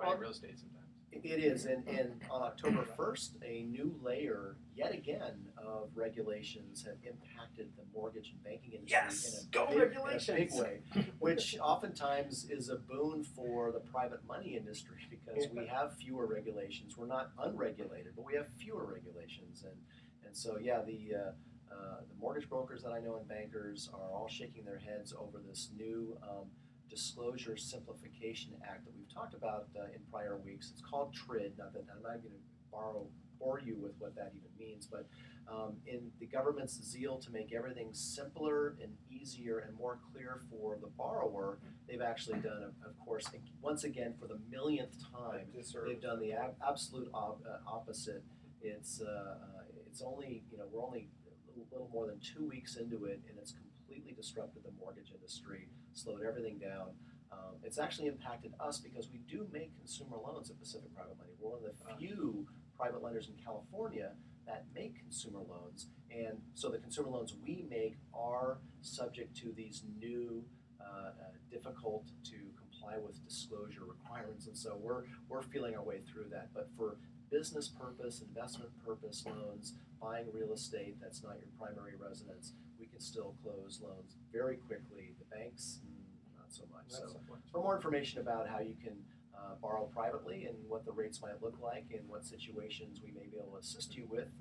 I mean, it's real estate sometimes. It is, and on October 1st, a new layer, yet again, of regulations have impacted the mortgage and banking industry in a big way, which oftentimes is a boon for the private money industry because we have fewer regulations. We're not unregulated, but we have fewer regulations, and so the mortgage brokers that I know and bankers are all shaking their heads over this new Disclosure Simplification Act that we've talked about in prior weeks. It's called TRID. Not that I'm not going to bore you with what that even means, but in the government's zeal to make everything simpler and easier and more clear for the borrower, they've actually done, of course, once again for the millionth time, they've done the absolute opposite. It's only we're only a little more than 2 weeks into it, and it's completely disrupted the mortgage industry, slowed everything down. It's actually impacted us because we do make consumer loans at Pacific Private Money. We're one of the few private lenders in California that make consumer loans, and so the consumer loans we make are subject to these new, difficult to comply with disclosure requirements, and so we're feeling our way through that. But for business purpose, investment purpose loans, buying real estate that's not your primary residence, we can still close loans very quickly. The banks, not so much. So for more information about how you can borrow privately and what the rates might look like and what situations we may be able to assist you with,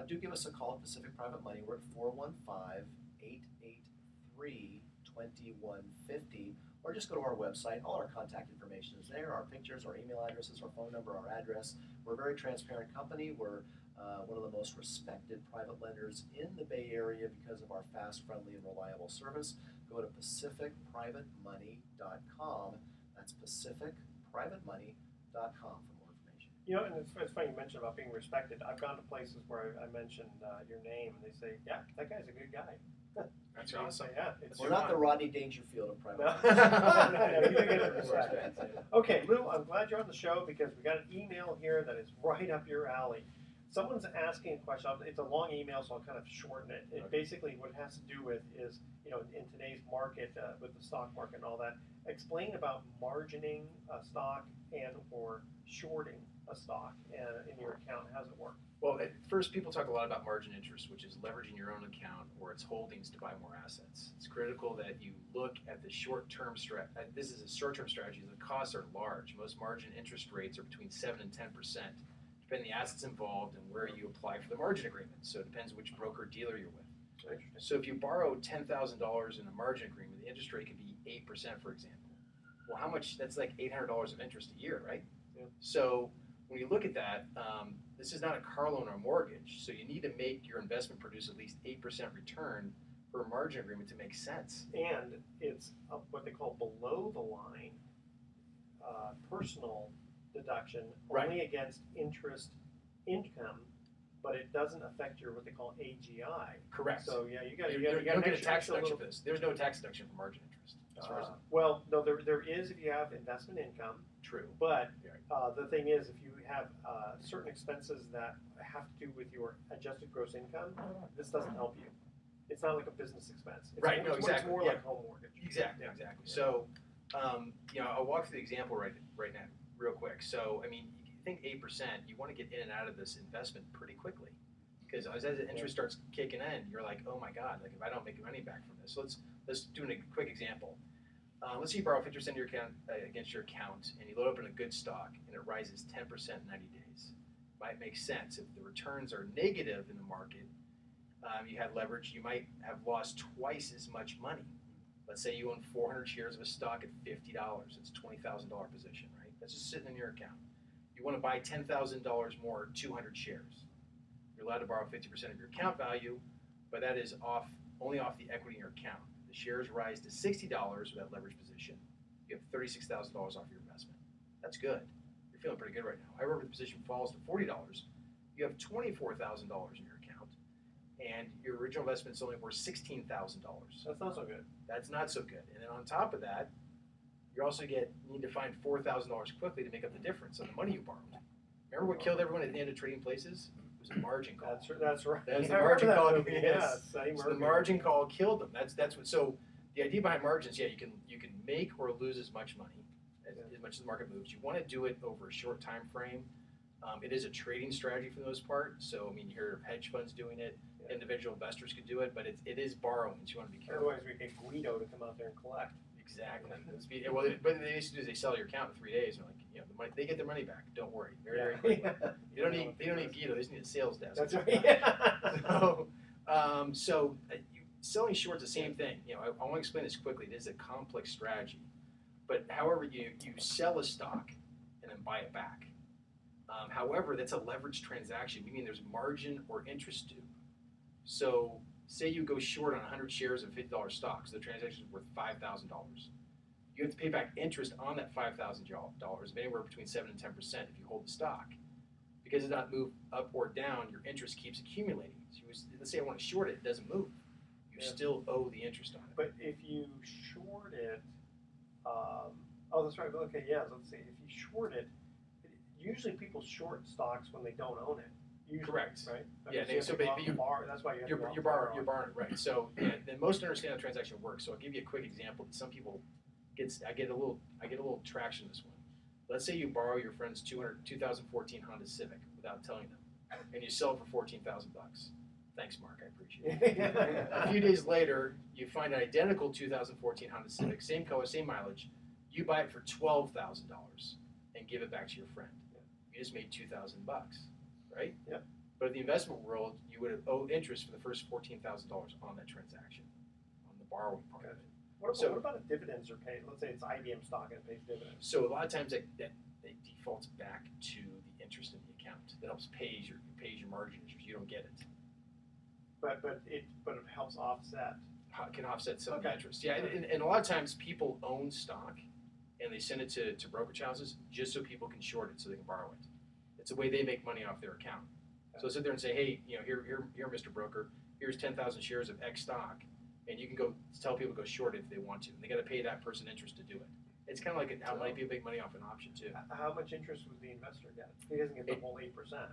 do give us a call at Pacific Private Money. We're at 415-883-2150, or just go to our website. All our contact information is there, our pictures, our email addresses, our phone number, our address. We're a very transparent company. We're one of the most respected private lenders in the Bay Area because of our fast, friendly, and reliable service. Go to pacificprivatemoney.com. That's pacificprivatemoney.com for more information. And it's funny you mentioned about being respected. I've gone to places where I mentioned your name, and they say, "Yeah, that guy's a good guy." That's awesome. Yeah, we're not the Rodney Dangerfield of private no. lending. No, you do get the respect. Okay, Lou, I'm glad you're on the show because we got an email here that is right up your alley. Someone's asking a question. It's a long email, so I'll kind of shorten it. It basically what it has to do with is, in today's market with the stock market and all that, explain about margining a stock and or shorting a stock in your account. How does it work? Well, at first, people talk a lot about margin interest, which is leveraging your own account or its holdings to buy more assets. It's critical that you look at the short-term strategy. This is a short-term strategy. The costs are large. Most margin interest rates are between 7 and 10%, depending on the assets involved and where you apply for the margin agreement. So it depends which broker or dealer you're with. So if you borrow $10,000 in a margin agreement, the interest rate could be 8%, for example. Well, how much? That's like $800 of interest a year, right? Yeah. So when you look at that, this is not a car loan or a mortgage. So you need to make your investment produce at least 8% return for a margin agreement to make sense. And it's what they call below the line personal deduction only against interest income, but it doesn't affect your what they call AGI. Correct. So yeah, you got you don't get a tax deduction for this. There's no tax deduction for margin interest. As far as well, no, there is if you have investment income. True. But the thing is, if you have certain expenses that have to do with your adjusted gross income, this doesn't help you. It's not like a business expense. It's Right. More, No. Exactly. It's more like home mortgage. Exactly. Yeah. Exactly. So, I'll walk through the example right now, real quick. So, I mean, you think 8%, you want to get in and out of this investment pretty quickly, because as the interest starts kicking in, you're like, oh my God, like if I don't make money back from this. So let's do a quick example. Let's say you borrow 50% of your account against your account, and you load up in a good stock, and it rises 10% in 90 days. Might make sense if the returns are negative in the market. You had leverage, you might have lost twice as much money. Let's say you own 400 shares of a stock at $50. It's a $20,000 position, right? That's just sitting in your account. You want to buy $10,000 more, 200 shares. You're allowed to borrow 50% of your account value, but that is only off the equity in your account. The shares rise to $60 with that leverage position. You have $36,000 off your investment. That's good. You're feeling pretty good right now. However, if the position falls to $40, you have $24,000 in your account, and your original investment is only worth $16,000. That's not so good. That's not so good. And then on top of that, you also need to find $4,000 quickly to make up the difference on the money you borrowed. Remember what killed everyone at the end of Trading Places? It was a margin call. That's right. That was the I remember margin that call. movie, Yes. So the margin call killed them. That's what. So the idea behind margins, you can make or lose as much money as much as the market moves. You want to do it over a short time frame. It is a trading strategy for the most part. So I mean, you hear of hedge funds doing it. Individual investors could do it, but it is borrowing, so you want to be careful. Otherwise, we get Guido to come out there and collect. Exactly. But they used to do is they sell your account in 3 days, and the money, they get their money back. Don't worry, very quickly. They don't need Guido. They just need a sales desk. That's right. Selling short is the same thing. I want to explain this quickly. It is a complex strategy, but however, you sell a stock and then buy it back. However, that's a leveraged transaction, meaning there's margin or interest due. So, say you go short on 100 shares of $50 stock, so the transaction is worth $5,000. You have to pay back interest on that $5,000 of anywhere between 7 and 10% if you hold the stock. Because it doesn't move up or down, your interest keeps accumulating. So let's say I want to short it, it doesn't move. You still owe the interest on it. But if you short it, that's right. Okay, yeah. Let's see. If you short it, usually people short stocks when they don't own it. Usually, correct. Right. Yeah. So that's why you're borrowing it, right? So then most understand how the transaction works. So I'll give you a quick example that some people I get a little traction in this one. Let's say you borrow your friend's 2014 Honda Civic without telling them, and you sell it for $14,000. Thanks, Mark. I appreciate it. A few days later, you find an identical 2014 Honda Civic, same color, same mileage. You buy it for $12,000 and give it back to your friend. You just made $2,000, right? Yep. But in the investment world, you would have owed interest for the first $14,000 on that transaction, on the borrowing part of it. What about if dividends are paid? Let's say it's IBM stock and it pays dividends. So a lot of times that defaults back to the interest in the account. That helps pays your margin interest. You don't get it. But it helps offset. Can offset some of the interest. Yeah, and a lot of times people own stock and they send it to brokerage houses just so people can short it so they can borrow it. It's a way they make money off their account. So sit there and say, hey, here, Mr. Broker, here's 10,000 shares of X stock, and you can go tell people to go short it if they want to. And they got to pay that person interest to do it. It's kind of like how might be make money off an option too. How much interest would the investor get? He doesn't get the whole 8%.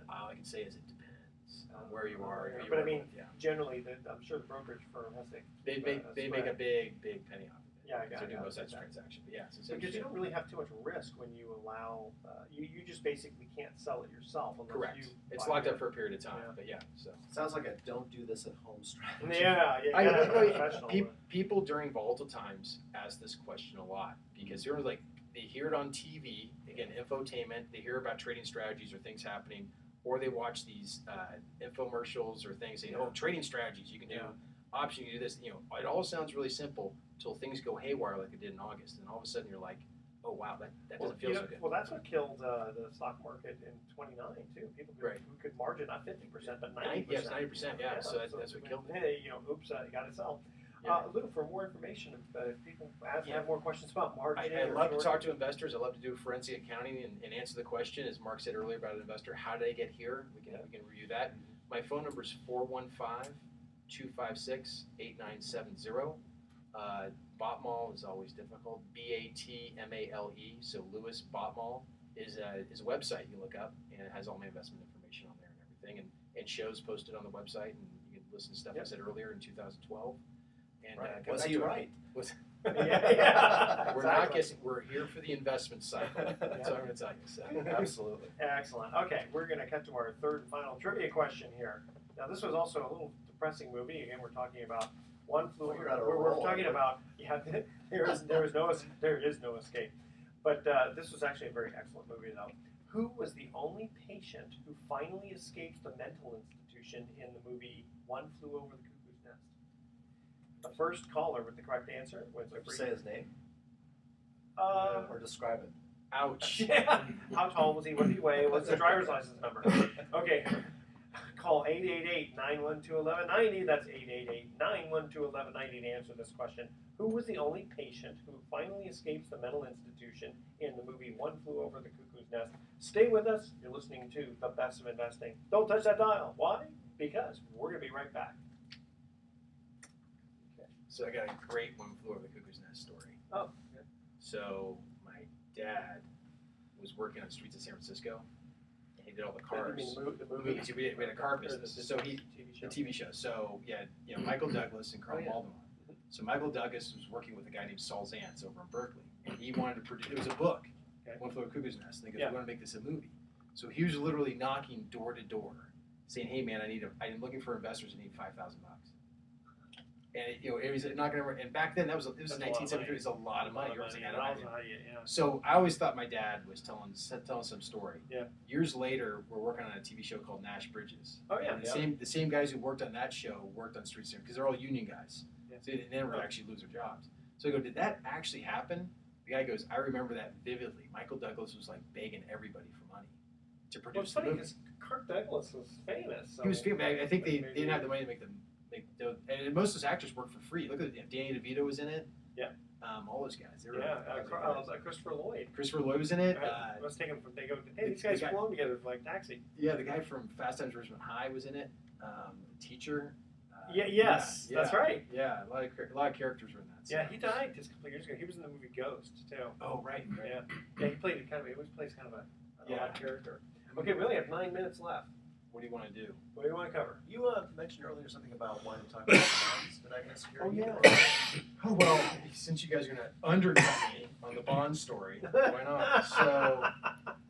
All I can say is it depends on where you are. Yeah, who you but I work mean, with, yeah. generally, I'm sure the brokerage firm has to. They make a big penny off of it. Yeah, I got They're doing both it. sides of the transaction. But yeah, so it's Because you interesting. don't really have too much risk when you allow. You just basically can't sell it yourself unless Correct. you. It's buy locked it. up for a period of time. Yeah. But yeah, so. Sounds like a don't do this at home strategy. Yeah, I, yeah. literally- Professional. people during volatile times ask this question a lot because they're like they hear it on TV again, infotainment. They hear about trading strategies or things happening, or they watch these infomercials or things saying, "Oh, trading strategies, you can do option, you can do this." You know, it all sounds really simple until things go haywire like it did in August, and all of a sudden you're like, "Oh wow, that doesn't feel so good." Well, that's what killed the stock market in '29 too. People who could margin not 50% but 90%. Yes, 90%. Yeah, so that's what killed it. Hey, oops, you got to sell. Yeah. Lou, for more information, if people have more questions about margin, I love to talk to investors. I love to do forensic accounting and answer the question, as Mark said earlier about an investor. How did I get here? We can review that. My phone number is 415-256-8970. Batmale is always difficult. Batmale. So Louis Batmale is a website you look up, and it has all my investment information on there and everything, and shows posted on the website, and you can listen to stuff I said earlier in 2012. And Was he right? Yeah. We're not guessing. We're here for the investment cycle. That's what I'm going to tell you. So. Absolutely. Excellent. Okay, we're going to cut to our third and final trivia question here. Now, this was also a little depressing movie. Again, we're talking about One Flew Over. We're talking about there is no escape. But this was actually a very excellent movie, though. Who was the only patient who finally escaped the mental institution in the movie One Flew Over the Cuckoo's Nest? The first caller with the correct answer was Say his name or describe it. Ouch. Yeah. How tall was he? What did he weigh? What's the driver's license number? Okay. Call 888-912-1190. That's 888-912-1190 to answer this question. Who was the only patient who finally escapes the mental institution in the movie One Flew Over the Cuckoo's Nest? Stay with us. You're listening to The Best of Investing. Don't touch that dial. Why? Because we're going to be right back. So I got a great One Flew Over the Cuckoo's Nest story. Oh, good. So my dad was working on the streets of San Francisco, and he did all the cars. You mean the movie? Movies. We had a car business. So he TV show. the TV show. So yeah, Michael Douglas and Carl Baldwin. So Michael Douglas was working with a guy named Saul Zaentz over in Berkeley, and he wanted to produce. It was a book, One Flew Over the Cuckoo's Nest. And he goes, "We want to make this a movie." So he was literally knocking door to door, saying, "Hey man, I'm looking for investors. I need $5,000." And it was not going to work. And back then, it was 1973. It was a lot of money. So I always thought my dad was telling some story. Yeah. Years later, we're working on a TV show called Nash Bridges. Oh yeah. And the same guys who worked on that show worked on Street Center because they're all union guys. Yeah. So they never actually lose their jobs. So I go, "Did that actually happen?" The guy goes, "I remember that vividly. Michael Douglas was like begging everybody for money to produce Well, it's funny the movie." because Kirk Douglas was famous. So He was famous. I think they didn't have the money to make them. And most of those actors worked for free. Look at Danny DeVito was in it. Yeah. All those guys. They were Christopher Lloyd. Christopher Lloyd was in it. Let's take him from. They go. Hey, these guys belong together like Taxi. Yeah, the guy from Fast Times at Ridgemont High was in it. The teacher. Yes, that's right. Yeah, a lot of characters were in that. Yeah, he died just a couple years ago. He was in the movie Ghost too. Oh right. Yeah, he played he always plays kind of an odd character. Okay, we only have 9 minutes left. What do you want to do? What do you want to cover? You mentioned earlier something about wanting to talk about bonds. Did I mishear you? Oh well, since you guys are gonna undercut me on the bond story, why not? So.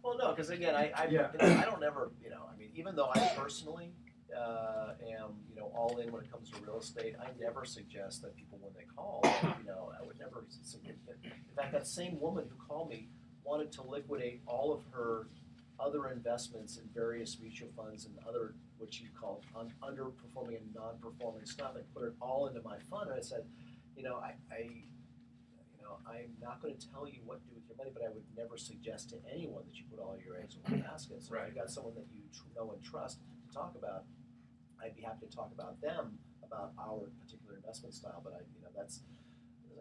Well, no, because again, I don't ever, I mean, even though I personally am, all in when it comes to real estate, I never suggest that people, when they call, I would never suggest that. In fact, that same woman who called me wanted to liquidate all of her other investments in various mutual funds and other, what you call underperforming and non-performing stuff, and put it all into my fund. And I said, I'm not going to tell you what to do with your money, but I would never suggest to anyone that you put all your eggs in one basket. So if you've got someone that you know and trust to talk about, I'd be happy to talk about them, about our particular investment style. But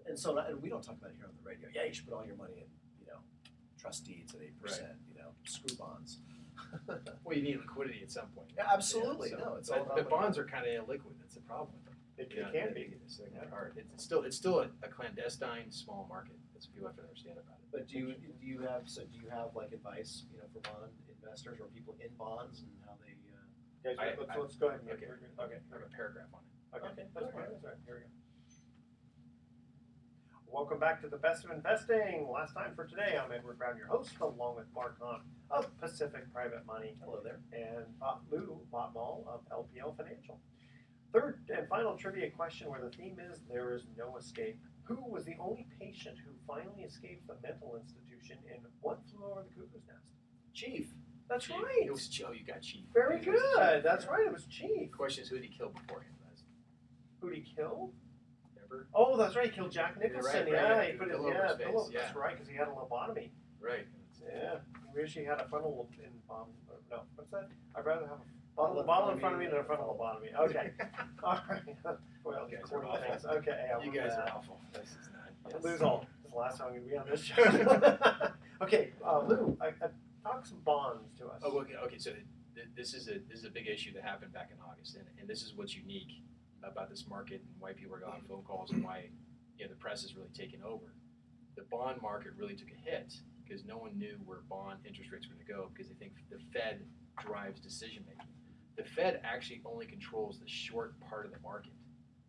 and we don't talk about it here on the radio. Yeah, you should put all your money in, trust deeds at 8%, screw bonds. Well, you need liquidity at some point. Yeah, absolutely. Yeah, no, it's all about but bonds are kind of illiquid. That's the problem with them. It Yeah, can I be. think it's hard. It's still a clandestine small market. That's what people have to understand about it. But do you have like advice, for bond investors or people in bonds and how they? Guys, let's go ahead and Okay. Okay. I have a paragraph on it. Okay, that's fine. That's right. Here we go. Welcome back to the Best of Investing. Last time for today, I'm Edward Brown, your host, along with Mark Hahn of Pacific Private Money Hello there. and Lou Batmale of LPL Financial. Third and final trivia question where the theme is there is no escape. Who was the only patient who finally escaped the mental institution in What Flew Over the Cuckoo's Nest? Chief. That's Chief. right. It was Joe. You got Chief. Very It was good. Chief. That's right. It was Chief. The question is, who did he kill beforehand? Who'd he kill? Remember? Oh, that's right. He killed Jack Nicholson. Right. He put Pillow it. over his Pillow. face, That's yeah. right, because he had a lobotomy. Right. Yeah. I wish he had a frontal in no. What's that? I'd rather have a Bottle bottle in in front of me than a frontal lobotomy. Okay. All right. Well, You guys recording are awful. things. Okay. You guys are awful. This is not. I'll lose all. This is the last time I'm going to be on this show. Okay, Lou, talk some bonds to us. Oh, okay. So this is a big issue that happened back in August, and this is what's unique about this market and why people are going on phone calls and why the press is really taking over. The bond market really took a hit because no one knew where bond interest rates were going to go because they think the Fed drives decision making. The Fed actually only controls the short part of the market.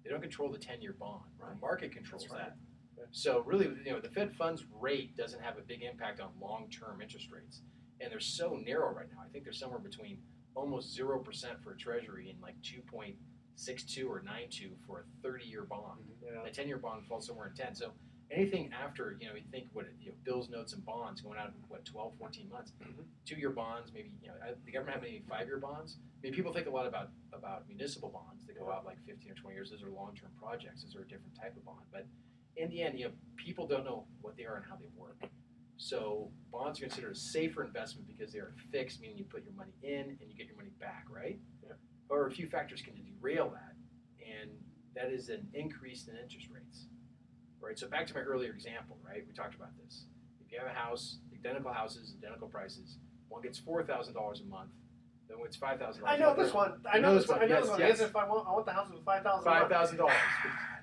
They don't control the 10-year bond. Right. The market controls That's right. that. Yeah. So really, the Fed funds rate doesn't have a big impact on long-term interest rates, and they're so narrow right now. I think they're somewhere between almost 0% for a Treasury and like 2.62 or 92 for a 30-year bond. Yeah. A 10-year bond falls somewhere in 10. So anything after, you think bills, notes, and bonds going out in 12, 14 months. Mhm. 2-year bonds, maybe, the government have any 5-year bonds? I mean, people think a lot about municipal bonds that go out like 15 or 20 years. Those are long-term projects. Those are a different type of bond. But in the end, people don't know what they are and how they work. So bonds are considered a safer investment because they are fixed, meaning you put your money in and you get your money back, right? Yeah. Or a few factors can derail that, and that is an increase in interest rates, right? So back to my earlier example, right? We talked about this. If you have a house, identical houses, identical prices, one gets $4,000 a month, then one gets $5,000. I know this one. I know this one. I know this one. Yes. If I want the house with $5,000. $5,000.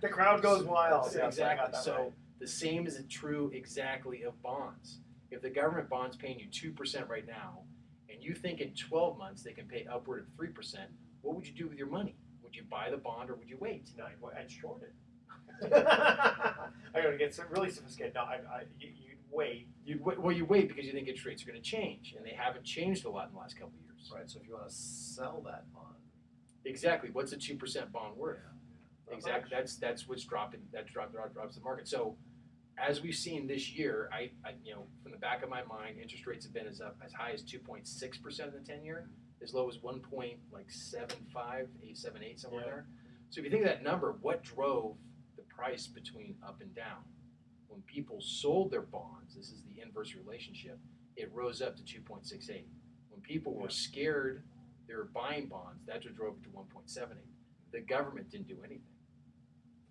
The crowd goes wild. So, Yes, I exactly. got that So right. the same is true exactly of bonds. If the government bond's paying you 2% right now, and you think in 12 months they can pay upward of 3%, what would you do with your money? Would you buy the bond or would you wait? No, I'd short it. I'm going to get really sophisticated. No, you'd wait. You wait because you think interest rates are going to change, and they haven't changed a lot in the last couple of years. Right. So if you want to sell that bond. Exactly. What's a 2% bond worth? Not Exactly. much. That's what's dropping. That drops the market. So, as we've seen this year, I from the back of my mind, interest rates have been as high as 2.6% in the 10-year, as low as 1.75, 878 somewhere Yeah. there. So if you think of that number, what drove the price between up and down? When people sold their bonds, this is the inverse relationship. It rose up to 2.68. When people were scared, they were buying bonds. That's what drove it to 1.78. The government didn't do anything.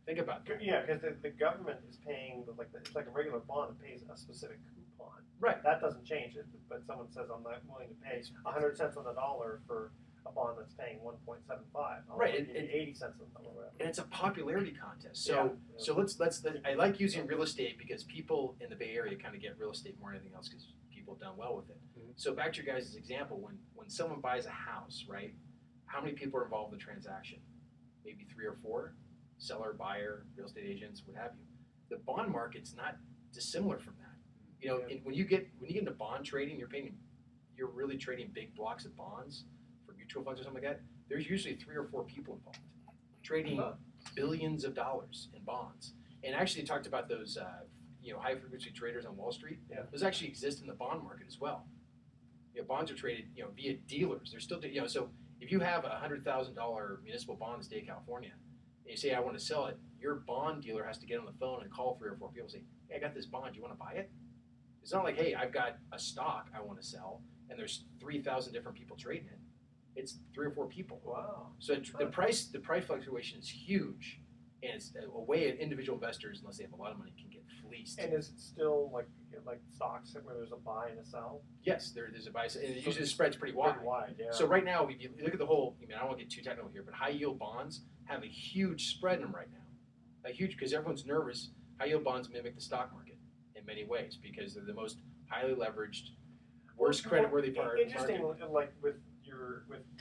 Think about that. Yeah, because the government is paying it's like a regular bond. It pays a specific coupon. Right. That doesn't change it. But someone says I'm not willing to pay 100 cents on the dollar for a bond that's paying 1.75. Right, I'll give you 80 cents on the dollar. Whatever. And it's a popularity contest. Yeah. So let's I like using real estate because people in the Bay Area kind of get real estate more than anything else because people have done well with it. Mhm. So back to your guys' example, when someone buys a house, right? How many people are involved in the transaction? Maybe 3 or 4. Seller, buyer, real estate agents, what have you. The bond market's not dissimilar from that. Yeah. When you get into bond trading, you're really trading big blocks of bonds for mutual funds or something like that. There's usually 3 or 4 people involved trading billions of dollars in bonds. And actually, talked about those high frequency traders on Wall Street. Yeah. Those actually exist in the bond market as well. Bonds are traded via dealers. They're still so if you have a $100,000 municipal bond in the state of California, and you say, I want to sell it, your bond dealer has to get on the phone and call 3 or 4 people and say, hey, I got this bond, do you want to buy it? It's not like, hey, I've got a stock I want to sell, and there's 3,000 different people trading it. It's 3 or 4 people. Wow. So the price fluctuation is huge, and it's a way individual investors, unless they have a lot of money, can get fleeced. And is it still like stocks where there's a buy and a sell? Yes, there's a bias, and usually the spread's pretty wide. Pretty wide, yeah. So right now, if you look at the whole, I don't want to get too technical here, but high yield bonds have a huge spread in them right now. A huge, because everyone's nervous. High yield bonds mimic the stock market in many ways because they're the most highly leveraged, worst creditworthy part. Interesting, like with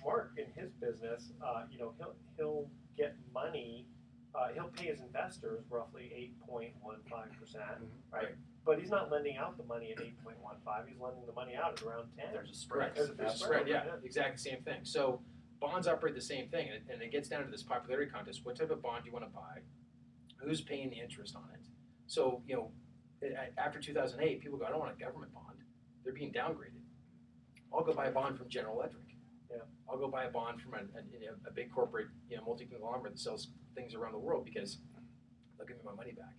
Mark in his business, he'll get money. He'll pay his investors roughly 8.15%, right? But he's not lending out the money at 8.15. He's lending the money out at around 10. There's a spread. There's a spread, yeah, exactly same thing. So bonds operate the same thing, and it gets down to this popularity contest. What type of bond do you want to buy? Who's paying the interest on it? So, after 2008, people go, I don't want a government bond. They're being downgraded. I'll go buy a bond from General Electric. Yeah. I'll go buy a bond from a big corporate, multi-conglomerate that sells things around the world because they'll give me my money back.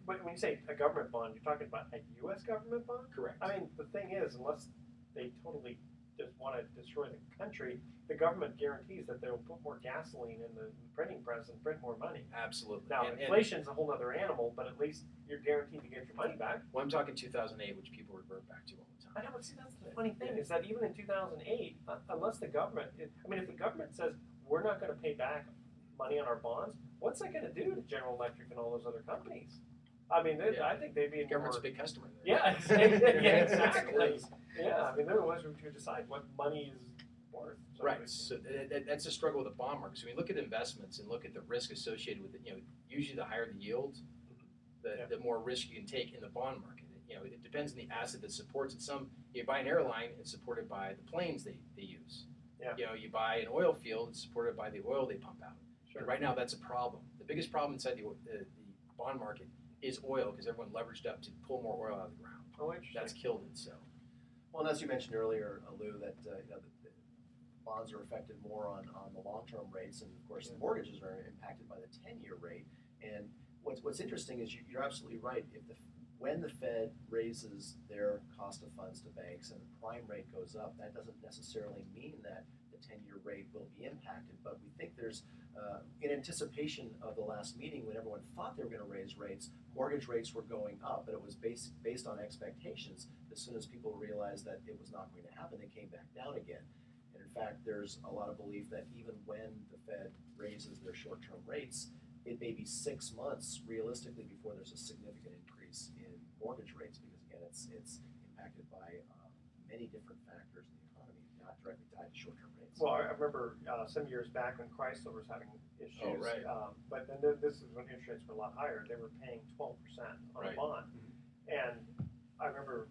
But when you say a government bond, you're talking about a U.S. government bond? Correct. I mean, the thing is, unless they totally just want to destroy the country, the government guarantees that they'll put more gasoline in the printing press and print more money. Absolutely. Now, inflation's a whole other animal, but at least you're guaranteed to get your money back. Well, I'm talking 2008, which people revert back to all the time. I know, but see, that's the funny thing, is that even in 2008, unless the government, if the government says, we're not going to pay back money on our bonds, what's that going to do to General Electric and all those other companies? I mean, I think they'd be in Government's more... a big customer there. Yeah, exactly. Yeah, I mean, they're the ones who decide what money is worth. So Right. So that's a struggle with the bond market. So when you look at investments and look at the risk associated with it, usually the higher the yield, the more risk you can take in the bond market. It depends on the asset that supports it. You buy an airline, it's supported by the planes they use. Yeah. You buy an oil field, it's supported by the oil they pump out. Sure. And right now, that's a problem. The biggest problem inside the bond market is oil because everyone leveraged up to pull more oil out of the ground. Oh, interesting. That's killed it. So. Well, and as you mentioned earlier, Lou, that the bonds are affected more on the long-term rates, and of course the mortgages are impacted by the 10-year rate. And what's interesting is you're absolutely right. When the Fed raises their cost of funds to banks and the prime rate goes up, that doesn't necessarily mean that the 10-year rate will be impacted. But we think there's, in anticipation of the last meeting when everyone thought they were going to raise rates, mortgage rates were going up, but it was based on expectations. As soon as people realized that it was not going to happen, they came back down again. And in fact, there's a lot of belief that even when the Fed raises their short-term rates, it may be 6 months realistically before there's a significant increase in mortgage rates, because again, it's impacted by many different factors in the economy, not directly tied to short-term rates. Well, I remember some years back when Chrysler was having issues. Oh, right. But then this is when interest rates were a lot higher. They were paying 12% on a Right. bond. And I remember,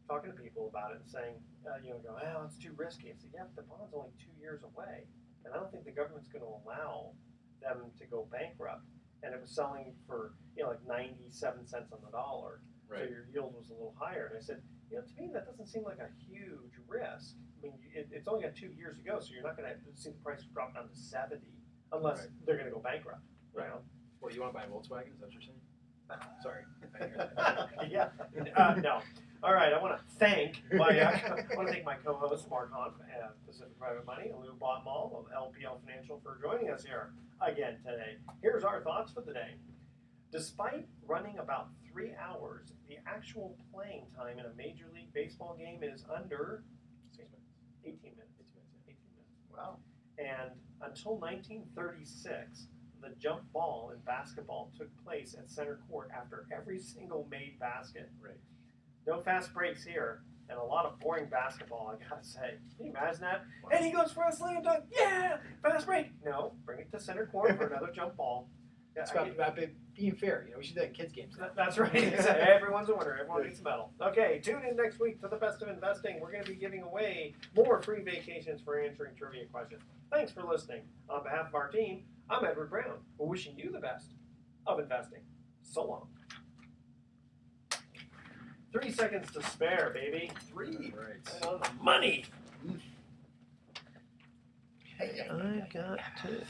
talking to people about it and saying, it's too risky. I said, yeah, but the bond's only 2 years away. And I don't think the government's going to allow them to go bankrupt. And it was selling for, like 97 cents on the dollar. Right. So your yield was a little higher. And I said, to me, that doesn't seem like a huge risk. I mean, it's only got 2 years to go, so you're not going to see the price drop down to 70 unless they're going to go babankrupt. Right. Well, you want to buy a Volkswagen? Is that what you're saying? Sorry. I didn't hear that. Yeah. No. All right. I want to thank my co-host Mark Hunt at Pacific Private Money and Lou Batmale of LPL Financial for joining us here again today. Here's our thoughts for the day. Despite running about 3 hours, the actual playing time in a Major League Baseball game is under 18 minutes. 18 minutes. Wow. And until 1936, the jump ball in basketball took place at center court after every single made basket. Right. No fast breaks here, and a lot of boring basketball, I gotta say. Can you imagine that? Wow. And he goes for a slam dunk. Yeah! Fast break! No, bring it to center court for another jump ball. It's about being fair. We should do that in kids' games. That's right. Everyone's a winner. Everyone gets a medal. Okay, tune in next week to the Best of Investing. We're going to be giving away more free vacations for answering trivia questions. Thanks for listening. On behalf of our team, I'm Edward Brown. We're wishing you the best of investing. So long. 3 seconds to spare, baby. 3. Right. On the money. Hey, I got to.